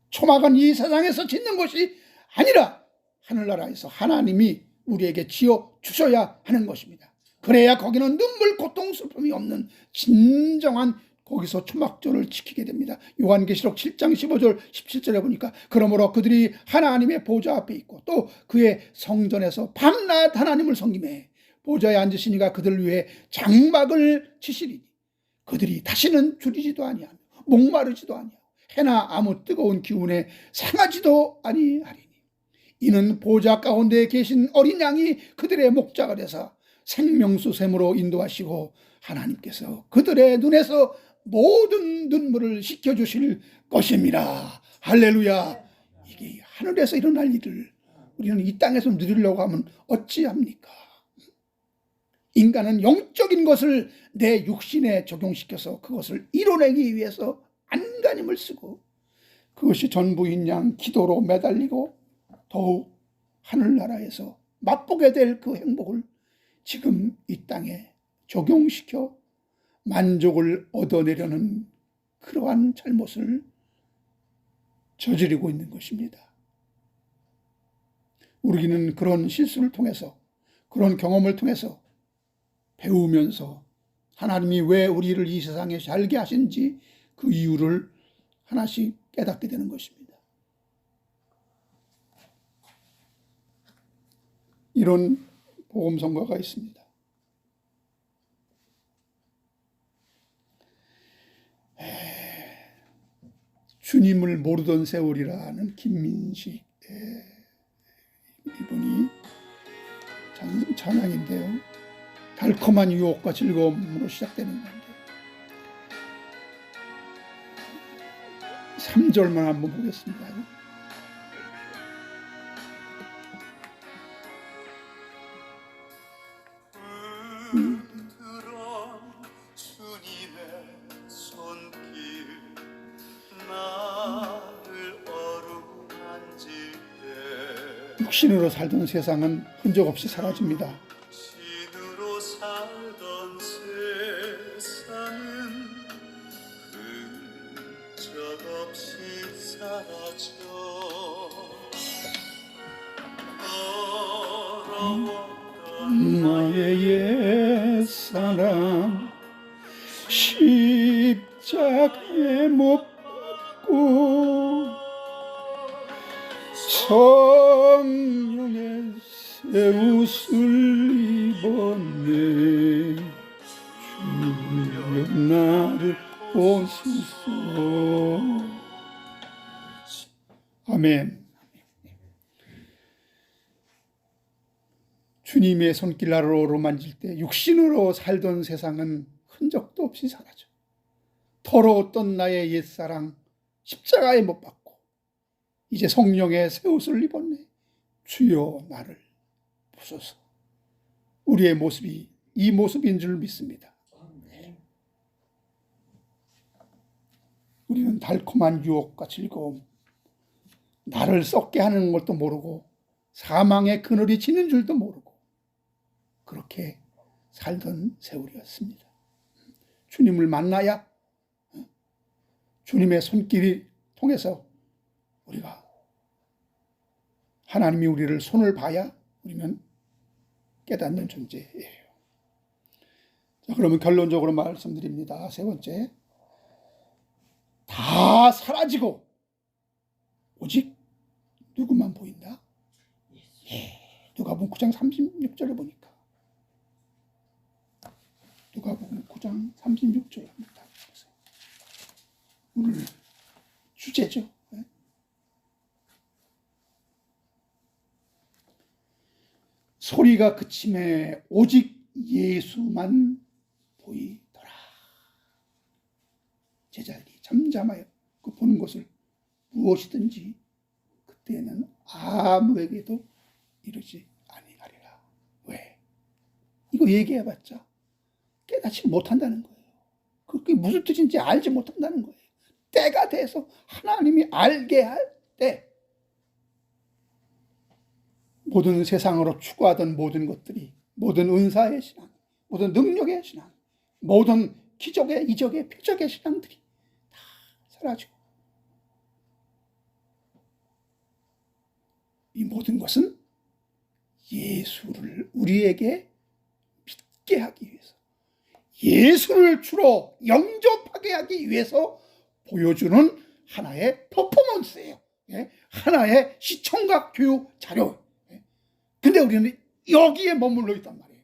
초막은 이 세상에서 짓는 것이 아니라 하늘나라에서 하나님이 우리에게 지어 주셔야 하는 것입니다. 그래야 거기는 눈물, 고통, 슬픔이 없는 진정한 거기서 초막절을 지키게 됩니다. 요한계시록 7장 15절 17절에 보니까 그러므로 그들이 하나님의 보좌 앞에 있고 또 그의 성전에서 밤낮 하나님을 섬기매 보좌에 앉으시니가 그들을 위해 장막을 치시리니 그들이 다시는 줄이지도 아니하며 목마르지도 아니하고 해나 아무 뜨거운 기운에 상하지도 아니하리니 이는 보좌 가운데 계신 어린 양이 그들의 목자가 되사 생명수 샘으로 인도하시고 하나님께서 그들의 눈에서 모든 눈물을 씻겨주실 것입니다. 할렐루야. 이게 하늘에서 일어날 일을 우리는 이 땅에서 누리려고 하면 어찌합니까? 인간은 영적인 것을 내 육신에 적용시켜서 그것을 이뤄내기 위해서 안간힘을 쓰고 그것이 전부인 양 기도로 매달리고 더욱 하늘나라에서 맛보게 될 그 행복을 지금 이 땅에 적용시켜 만족을 얻어내려는 그러한 잘못을 저지르고 있는 것입니다. 우리는 그런 실수를 통해서 그런 경험을 통해서 배우면서 하나님이 왜 우리를 이 세상에 살게 하신지 그 이유를 하나씩 깨닫게 되는 것입니다. 이런 복음성가가 있습니다. 주님을 모르던 세월이라는 김민식 이분이 찬양인데요. 달콤한 유혹과 즐거움으로 시작되는 건데 3절만 한번 보겠습니다. 육신으로 살던 세상은 흔적 없이 사라집니다. 신으로 살던 세상은 흔적 없이 사라져 더러웠던 나의 옛사람 십자가에 못 박고 성령의 새 옷을 입었네. 주여 나를 보소서. 아멘. 주님의 손길 아래로 만질 때 육신으로 살던 세상은 흔적도 없이 사라져. 더러웠던 나의 옛사랑 십자가에 못 박고 이제 성령의 새 옷을 입었네. 주여 나를 보소서. 우리의 모습이 이 모습인 줄 믿습니다. 우리는 달콤한 유혹과 즐거움, 나를 썩게 하는 것도 모르고 사망의 그늘이 지는 줄도 모르고 그렇게 살던 세월이었습니다. 주님을 만나야 주님의 손길이 통해서 우리가 하나님이 우리를 손을 봐야 우리는 깨닫는 존재예요. 자, 그러면 결론적으로 말씀드립니다. 세 번째, 다 사라지고 오직 누구만 보인다? 누가복음 9장 36절에 보니까 누가복음 9장 36절에 합니다. 오늘 주제죠. 소리가 그침에 오직 예수만 보이더라. 제자들이 잠잠하여 그 보는 것을 무엇이든지 그때는 아무에게도 이르지 아니하리라. 왜? 이거 얘기해봤자 깨닫지 못한다는 거예요. 그게 무슨 뜻인지 알지 못한다는 거예요. 때가 돼서 하나님이 알게 할 때 모든 세상으로 추구하던 모든 것들이, 모든 은사의 신앙, 모든 능력의 신앙, 모든 기적의, 이적의, 표적의 신앙들이 다 사라지고, 이 모든 것은 예수를 우리에게 믿게 하기 위해서, 예수를 주로 영접하게 하기 위해서 보여주는 하나의 퍼포먼스예요. 하나의 시청각 교육 자료. 근데 우리는 여기에 머물러 있단 말이에요.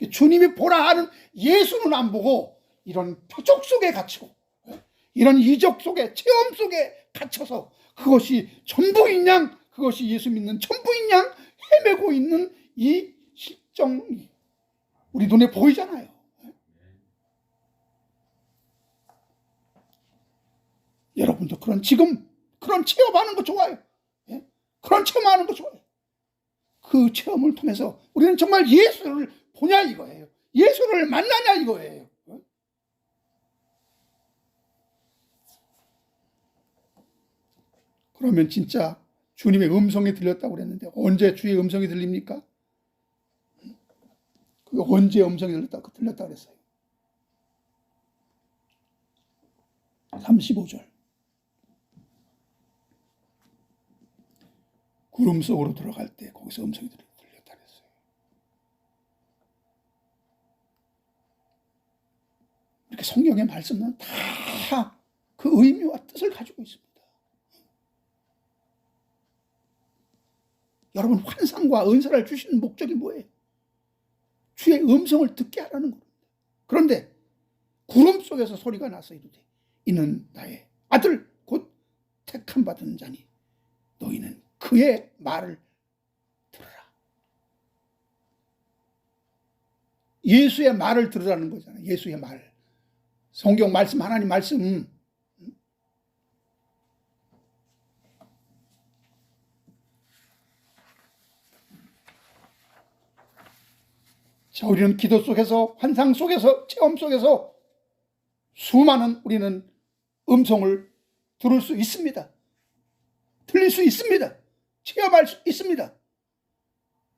주님이 보라 하는 예수는 안 보고 이런 표적 속에 갇히고, 이런 이적 속에, 체험 속에 갇혀서 그것이 전부인 양, 그것이 예수 믿는 전부인 양 헤매고 있는 이 실정이 우리 눈에 보이잖아요. 여러분도 지금 그런 체험하는 거 좋아요. 그런 체험하는 거 좋아요. 그 체험을 통해서 우리는 정말 예수를 보냐 이거예요. 예수를 만나냐 이거예요. 그러면 진짜 주님의 음성이 들렸다고 그랬는데 언제 주의 음성이 들립니까? 그 언제 음성이 들렸다고 그랬어요? 35절. 구름 속으로 들어갈 때 거기서 음성이 들렸다 그랬어요. 이렇게 성경의 말씀은 다 그 의미와 뜻을 가지고 있습니다. 여러분, 환상과 은사를 주시는 목적이 뭐예요? 주의 음성을 듣게 하라는 겁니다. 그런데 구름 속에서 소리가 나서 이르되 이는 나의 아들 곧 택함 받은 자니 너희는 그의 말을 들으라. 예수의 말을 들으라는 거잖아요. 예수의 말. 성경 말씀, 하나님 말씀. 자, 우리는 기도 속에서, 환상 속에서, 체험 속에서 수많은 우리는 음성을 들을 수 있습니다. 들릴 수 있습니다. 체험할 수 있습니다.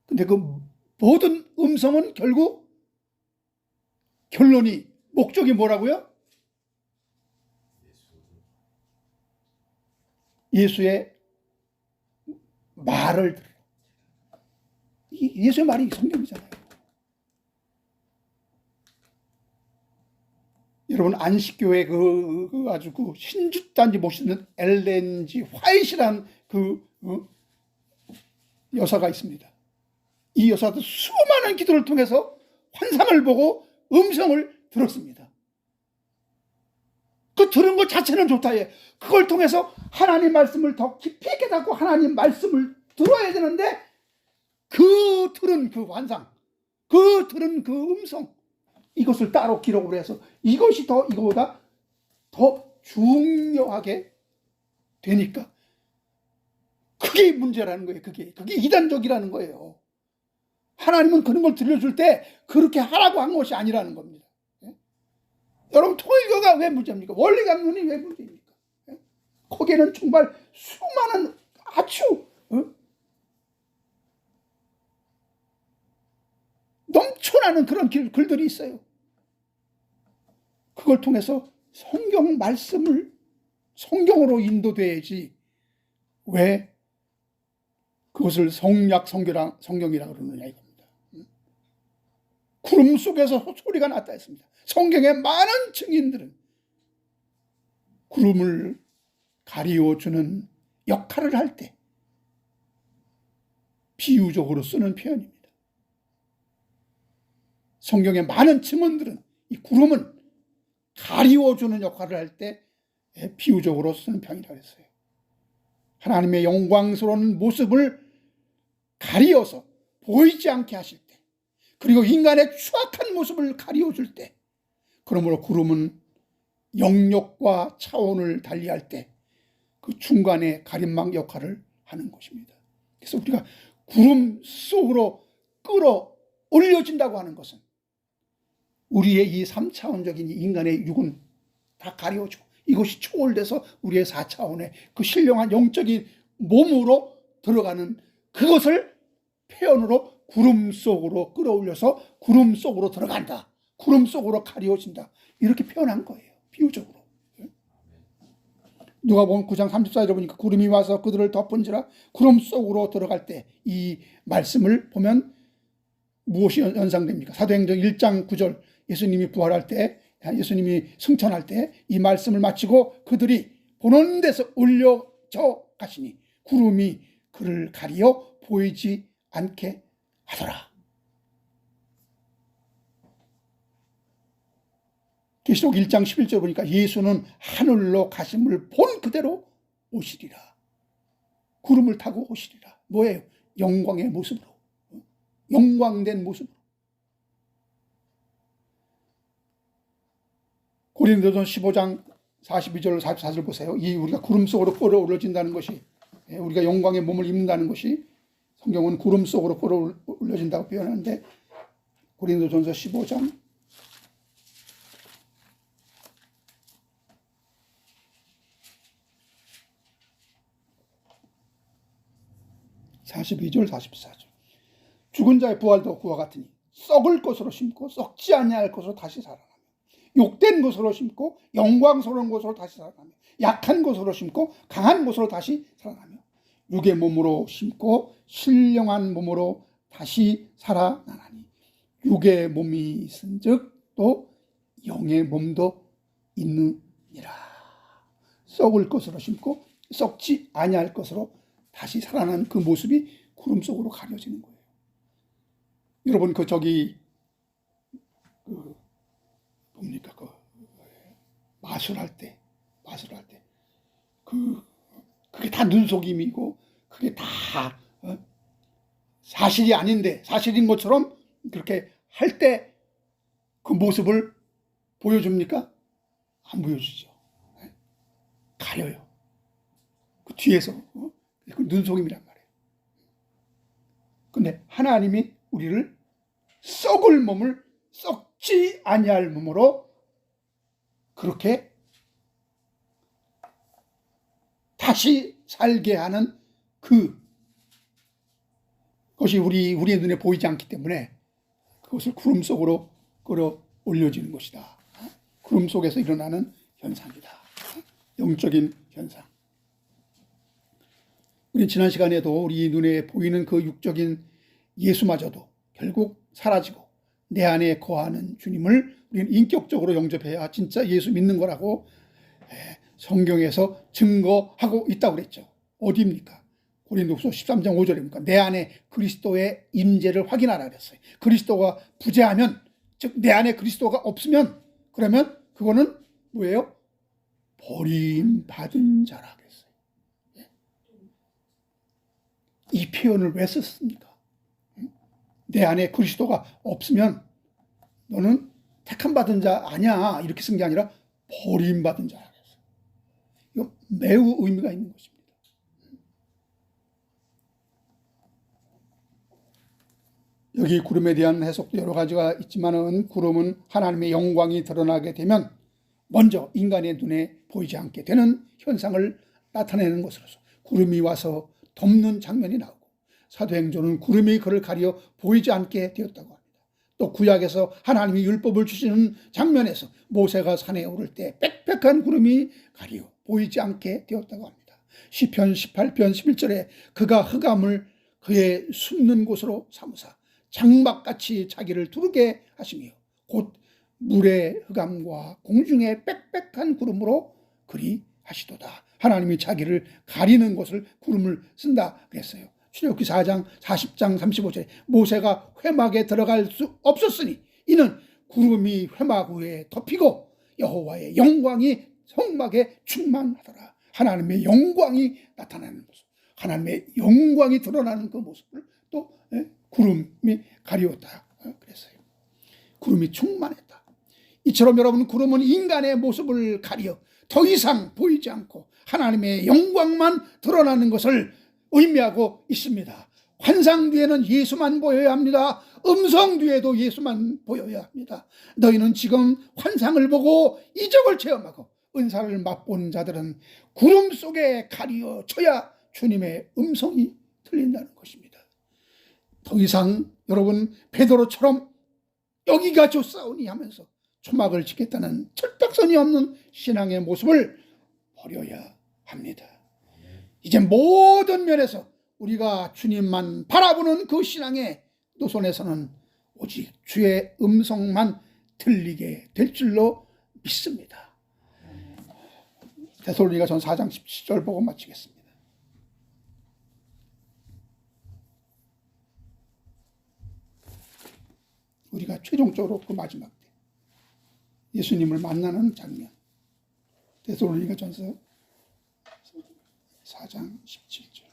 근데 그 모든 음성은 결국 결론이, 목적이 뭐라고요? 예수의 말을 들으라. 예수의 말이 성경이잖아요. 여러분, 안식교회 아주 신주단지 모시는 엘렌 G 화이트라는 여사가 있습니다. 이 여사도 수많은 기도를 통해서 환상을 보고 음성을 들었습니다. 그 들은 것 자체는 좋다. 그걸 통해서 하나님 말씀을 더 깊이 깨닫고 하나님 말씀을 들어야 되는데 그 들은 그 환상, 그 들은 그 음성, 이것을 따로 기록을 해서 이것이 이거보다 더 중요하게 되니까 그게 문제라는 거예요. 그게 이단적이라는 거예요. 하나님은 그런 걸 들려줄 때 그렇게 하라고 한 것이 아니라는 겁니다. 여러분, 통일교가 왜 문제입니까? 원리강론이 왜 문제입니까? 거기에는 정말 수많은 아주 넘쳐나는 그런 글들이 있어요. 그걸 통해서 성경 말씀을 성경으로 인도돼야지 왜 그것을 성약 성경이라고 그러느냐 이겁니다. 구름 속에서 소리가 났다 했습니다. 성경의 많은 증인들은 구름을 가리워주는 역할을 할 때 비유적으로 쓰는 표현입니다. 성경의 많은 증언들은 이 구름은 가리워주는 역할을 할 때 비유적으로 쓰는 표현이라고 했어요. 하나님의 영광스러운 모습을 가리어서 보이지 않게 하실 때, 그리고 인간의 추악한 모습을 가리워줄 때, 그러므로 구름은 영역과 차원을 달리할 때 그 중간에 가림막 역할을 하는 것입니다. 그래서 우리가 구름 속으로 끌어올려진다고 하는 것은 우리의 이 3차원적인 인간의 육은 다 가려주고 이것이 초월돼서 우리의 4차원의 그 신령한 영적인 몸으로 들어가는 그것을 표현으로 구름 속으로 끌어올려서 구름 속으로 들어간다. 구름 속으로 가리워진다. 이렇게 표현한 거예요. 비유적으로. 누가복음 9장 34절에 보니까 구름이 와서 그들을 덮은지라 구름 속으로 들어갈 때 이 말씀을 보면 무엇이 연상됩니까? 사도행전 1장 9절 예수님이 부활할 때, 예수님이 승천할 때 이 말씀을 마치고 그들이 보는 데서 올려져 가시니 구름이 그를 가리어 보이지 않게 하더라. 계시록 1장 11절 보니까 예수는 하늘로 가심을 본 그대로 오시리라. 구름을 타고 오시리라. 뭐예요? 영광의 모습으로. 영광된 모습으로. 고린도전 15장 42절 44절 보세요. 이 우리가 구름 속으로 끌어올려진다는 것이, 우리가 영광의 몸을 입는다는 것이 성경은 구름 속으로 끌어올려진다고 표현하는데, 고린도전서 15장 42절 44절 죽은 자의 부활도 그와 같으니 썩을 것으로 심고 썩지 아니할 것으로 다시 살아나며 욕된 것으로 심고 영광스러운 것으로 다시 살아나며 약한 것으로 심고 강한 것으로 다시 살아나며 육의 몸으로 심고 신령한 몸으로 다시 살아나나니 육의 몸이 있은즉 또 영의 몸도 있느니라. 썩을 것으로 심고 썩지 아니할 것으로 다시 살아난 그 모습이 구름 속으로 가려지는 거예요. 여러분 뭡니까 마술할 때 그게 다 눈속임이고 그게 다 사실이 아닌데 사실인 것처럼 그렇게 할 때 그 모습을 보여줍니까? 안 보여주죠. 가려요. 그 뒤에서 그 눈속임이란 말이에요. 근데 하나님이 우리를 썩을 몸을 썩지 아니할 몸으로 그렇게 다시 살게 하는 그것이 우리의 눈에 보이지 않기 때문에 그것을 구름 속으로 끌어올려지는 것이다. 구름 속에서 일어나는 현상이다. 영적인 현상. 우리 지난 시간에도 우리 눈에 보이는 그 육적인 예수마저도 결국 사라지고 내 안에 거하는 주님을 우리는 인격적으로 영접해야 진짜 예수 믿는 거라고 성경에서 증거하고 있다고 그랬죠. 어디입니까? 고린도후서 13장 5절입니까? 내 안에 그리스도의 임재를 확인하라 그랬어요. 그리스도가 부재하면, 즉 내 안에 그리스도가 없으면 그러면 그거는 뭐예요? 버림받은 자라 그랬어요. 이 표현을 왜 썼습니까? 내 안에 그리스도가 없으면 너는 택함 받은 자 아니야 이렇게 쓴 게 아니라 버림받은 자라 그랬어요. 이거 매우 의미가 있는 것입니다. 여기 구름에 대한 해석도 여러 가지가 있지만은 구름은 하나님의 영광이 드러나게 되면 먼저 인간의 눈에 보이지 않게 되는 현상을 나타내는 것으로서 구름이 와서 덮는 장면이 나오고 사도행전은 구름이 그를 가려 보이지 않게 되었다고 합니다. 또 구약에서 하나님이 율법을 주시는 장면에서 모세가 산에 오를 때 빽빽한 구름이 가려 보이지 않게 되었다고 합니다. 시편 18편 11절에 그가 흑암을 그의 숨는 곳으로 삼으사 장막같이 자기를 두르게 하시며 곧 물의 흑암과 공중의 빽빽한 구름으로 그리 하시도다. 하나님이 자기를 가리는 것을 구름을 쓴다 그랬어요. 출애굽기 4장 40장 35절에 모세가 회막에 들어갈 수 없었으니 이는 구름이 회막 위에 덮이고 여호와의 영광이 성막에 충만하더라. 하나님의 영광이 나타나는 모습, 하나님의 영광이 드러나는 그 모습을 또 구름이 가리웠다 그랬어요. 구름이 충만했다. 이처럼 여러분 구름은 인간의 모습을 가려 더 이상 보이지 않고 하나님의 영광만 드러나는 것을 의미하고 있습니다. 환상 뒤에는 예수만 보여야 합니다. 음성 뒤에도 예수만 보여야 합니다. 너희는 지금 환상을 보고 이적을 체험하고 은사를 맛본 자들은 구름 속에 가리워져야 주님의 음성이 들린다는 것입니다. 더 이상 여러분 베드로처럼 여기가 좋사오니 하면서 초막을 짓겠다는 철딱선이 없는 신앙의 모습을 버려야 합니다. 이제 모든 면에서 우리가 주님만 바라보는 그 신앙의 노선에서는 오직 주의 음성만 들리게 될 줄로 믿습니다. 데살로니가전서 4장 17절 보고 마치겠습니다. 우리가 최종적으로 그 마지막 때 예수님을 만나는 장면, 데살로니가전서 4장 17절.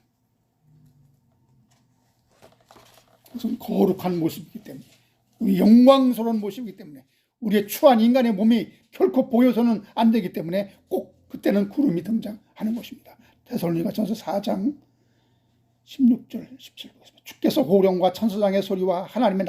그것은 거룩한 모습이기 때문에, 우리 영광스러운 모습이기 때문에, 우리의 추한 인간의 몸이 결코 보여서는 안 되기 때문에 꼭 그때는 구름이 등장하는 것입니다. 데살로니가전서 4장 16절 17절. 주께서 호령과 천사장의 소리와 하나님의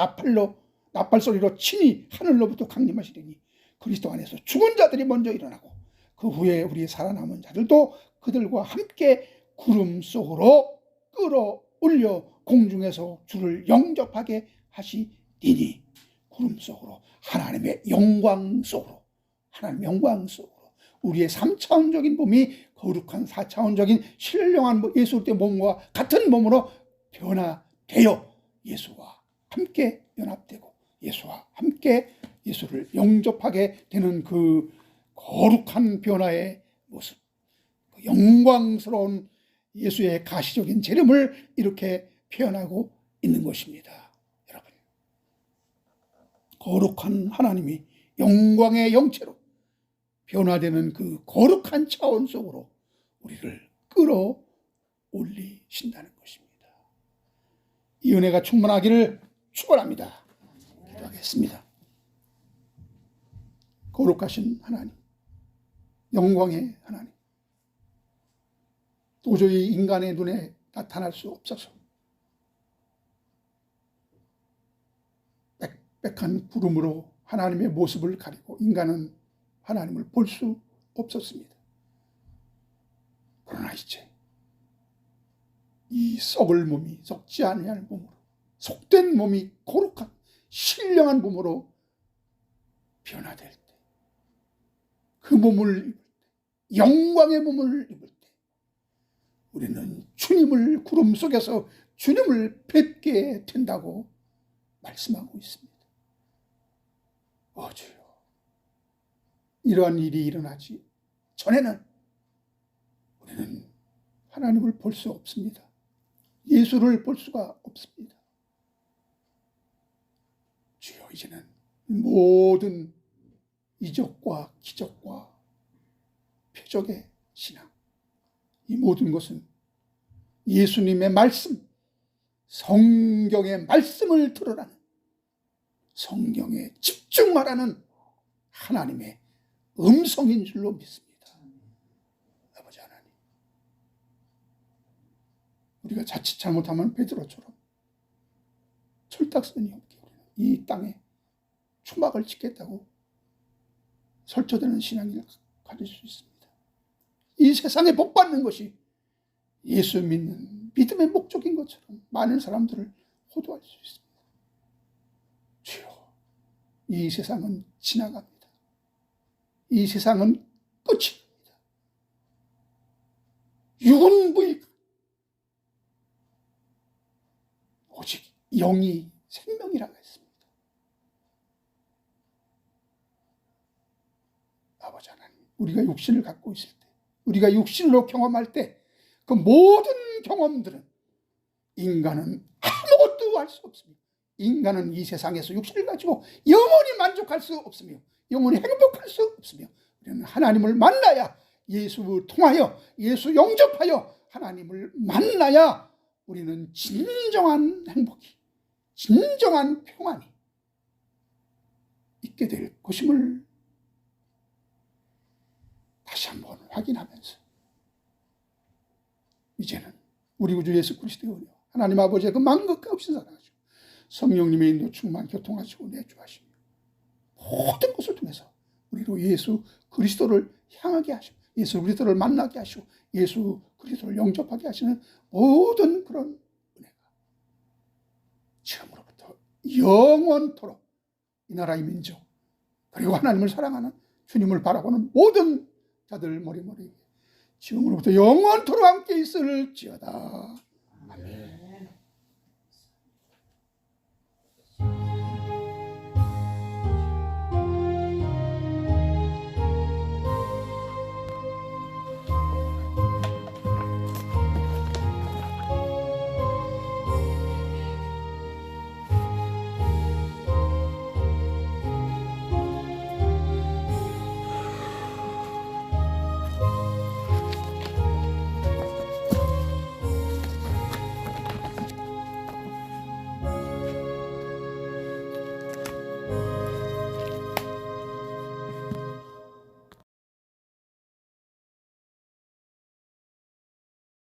나팔 소리로 친히 하늘로부터 강림하시리니 그리스도 안에서 죽은 자들이 먼저 일어나고 그 후에 우리 살아남은 자들도 그들과 함께 구름 속으로 끌어올려 공중에서 주를 영접하게 하시리니, 구름 속으로, 하나님의 영광 속으로, 하나님의 영광 속으로 우리의 3차원적인 몸이 거룩한 4차원적인 신령한 예수 그리스도의 몸과 같은 몸으로 변화되어 예수와 함께 연합되고 예수와 함께 예수를 영접하게 되는 그 거룩한 변화의 모습, 그 영광스러운 예수의 가시적인 재림을 이렇게 표현하고 있는 것입니다. 여러분, 거룩한 하나님이 영광의 영체로 변화되는 그 거룩한 차원 속으로 우리를 끌어올리신다는 것입니다. 이 은혜가 충만하기를 축원합니다. 기도하겠습니다. 거룩하신 하나님, 영광의 하나님, 도저히 인간의 눈에 나타날 수 없어서 빽빽한 구름으로 하나님의 모습을 가리고 인간은 하나님을 볼 수 없었습니다. 그러나 이제 이 썩을 몸이 썩지 아니할 몸으로, 속된 몸이 거룩한 신령한 몸으로 변화될 때, 그 몸을 입을 때, 영광의 몸을 입을 때 우리는 주님을, 구름 속에서 주님을 뵙게 된다고 말씀하고 있습니다. 주여, 이러한 일이 일어나지 전에는 우리는 하나님을 볼 수 없습니다. 예수를 볼 수가 없습니다. 주여, 이제는 모든 이적과 기적과 표적의 신앙, 이 모든 것은 예수님의 말씀, 성경의 말씀을 드러나는, 성경에 집중하라는 하나님의 음성인 줄로 믿습니다. 아버지 하나님, 우리가 자칫 잘못하면 베드로처럼 철딱선이 없게 이 땅에 초막을 짓겠다고 설쳐되는 신앙을 가질 수 있습니다. 이 세상에 복받는 것이 예수 믿는 믿음의 목적인 것처럼 많은 사람들을 호도할 수 있습니다. 주여, 이 세상은 지나갑니다. 이 세상은 끝이 납니다. 육은 무익, 오직 영이 생명이라고 했습니다. 아버지 하나님, 우리가 육신을 갖고 있을 때, 우리가 육신으로 경험할 때 그 모든 경험들은 인간은 아무것도 할 수 없습니다. 인간은 이 세상에서 육신을 가지고 영원히 만족할 수 없으며 영원히 행복할 수 없으며 우리는 하나님을 만나야, 예수 통하여, 예수 영접하여 하나님을 만나야 우리는 진정한 행복이, 진정한 평안이 있게 될 것임을 다시 한번 확인하면서 이제는 우리 구주 예수 그리스도의 은혜와 하나님 아버지의 그 만극과 없이 사랑하시고 성령님의 인도 충만 교통하시고 내주하시며 모든 것을 통해서 우리로 예수 그리스도를 향하게 하시고 예수 그리스도를 만나게 하시고 예수 그리스도를 영접하게 하시는 모든 그런 은혜가 영원토록 이 나라의 민족 그리고 하나님을 사랑하는 주님을 바라보는 모든 자들 머리머리 지금으로부터 영원토록 함께 있을지어다. 아멘.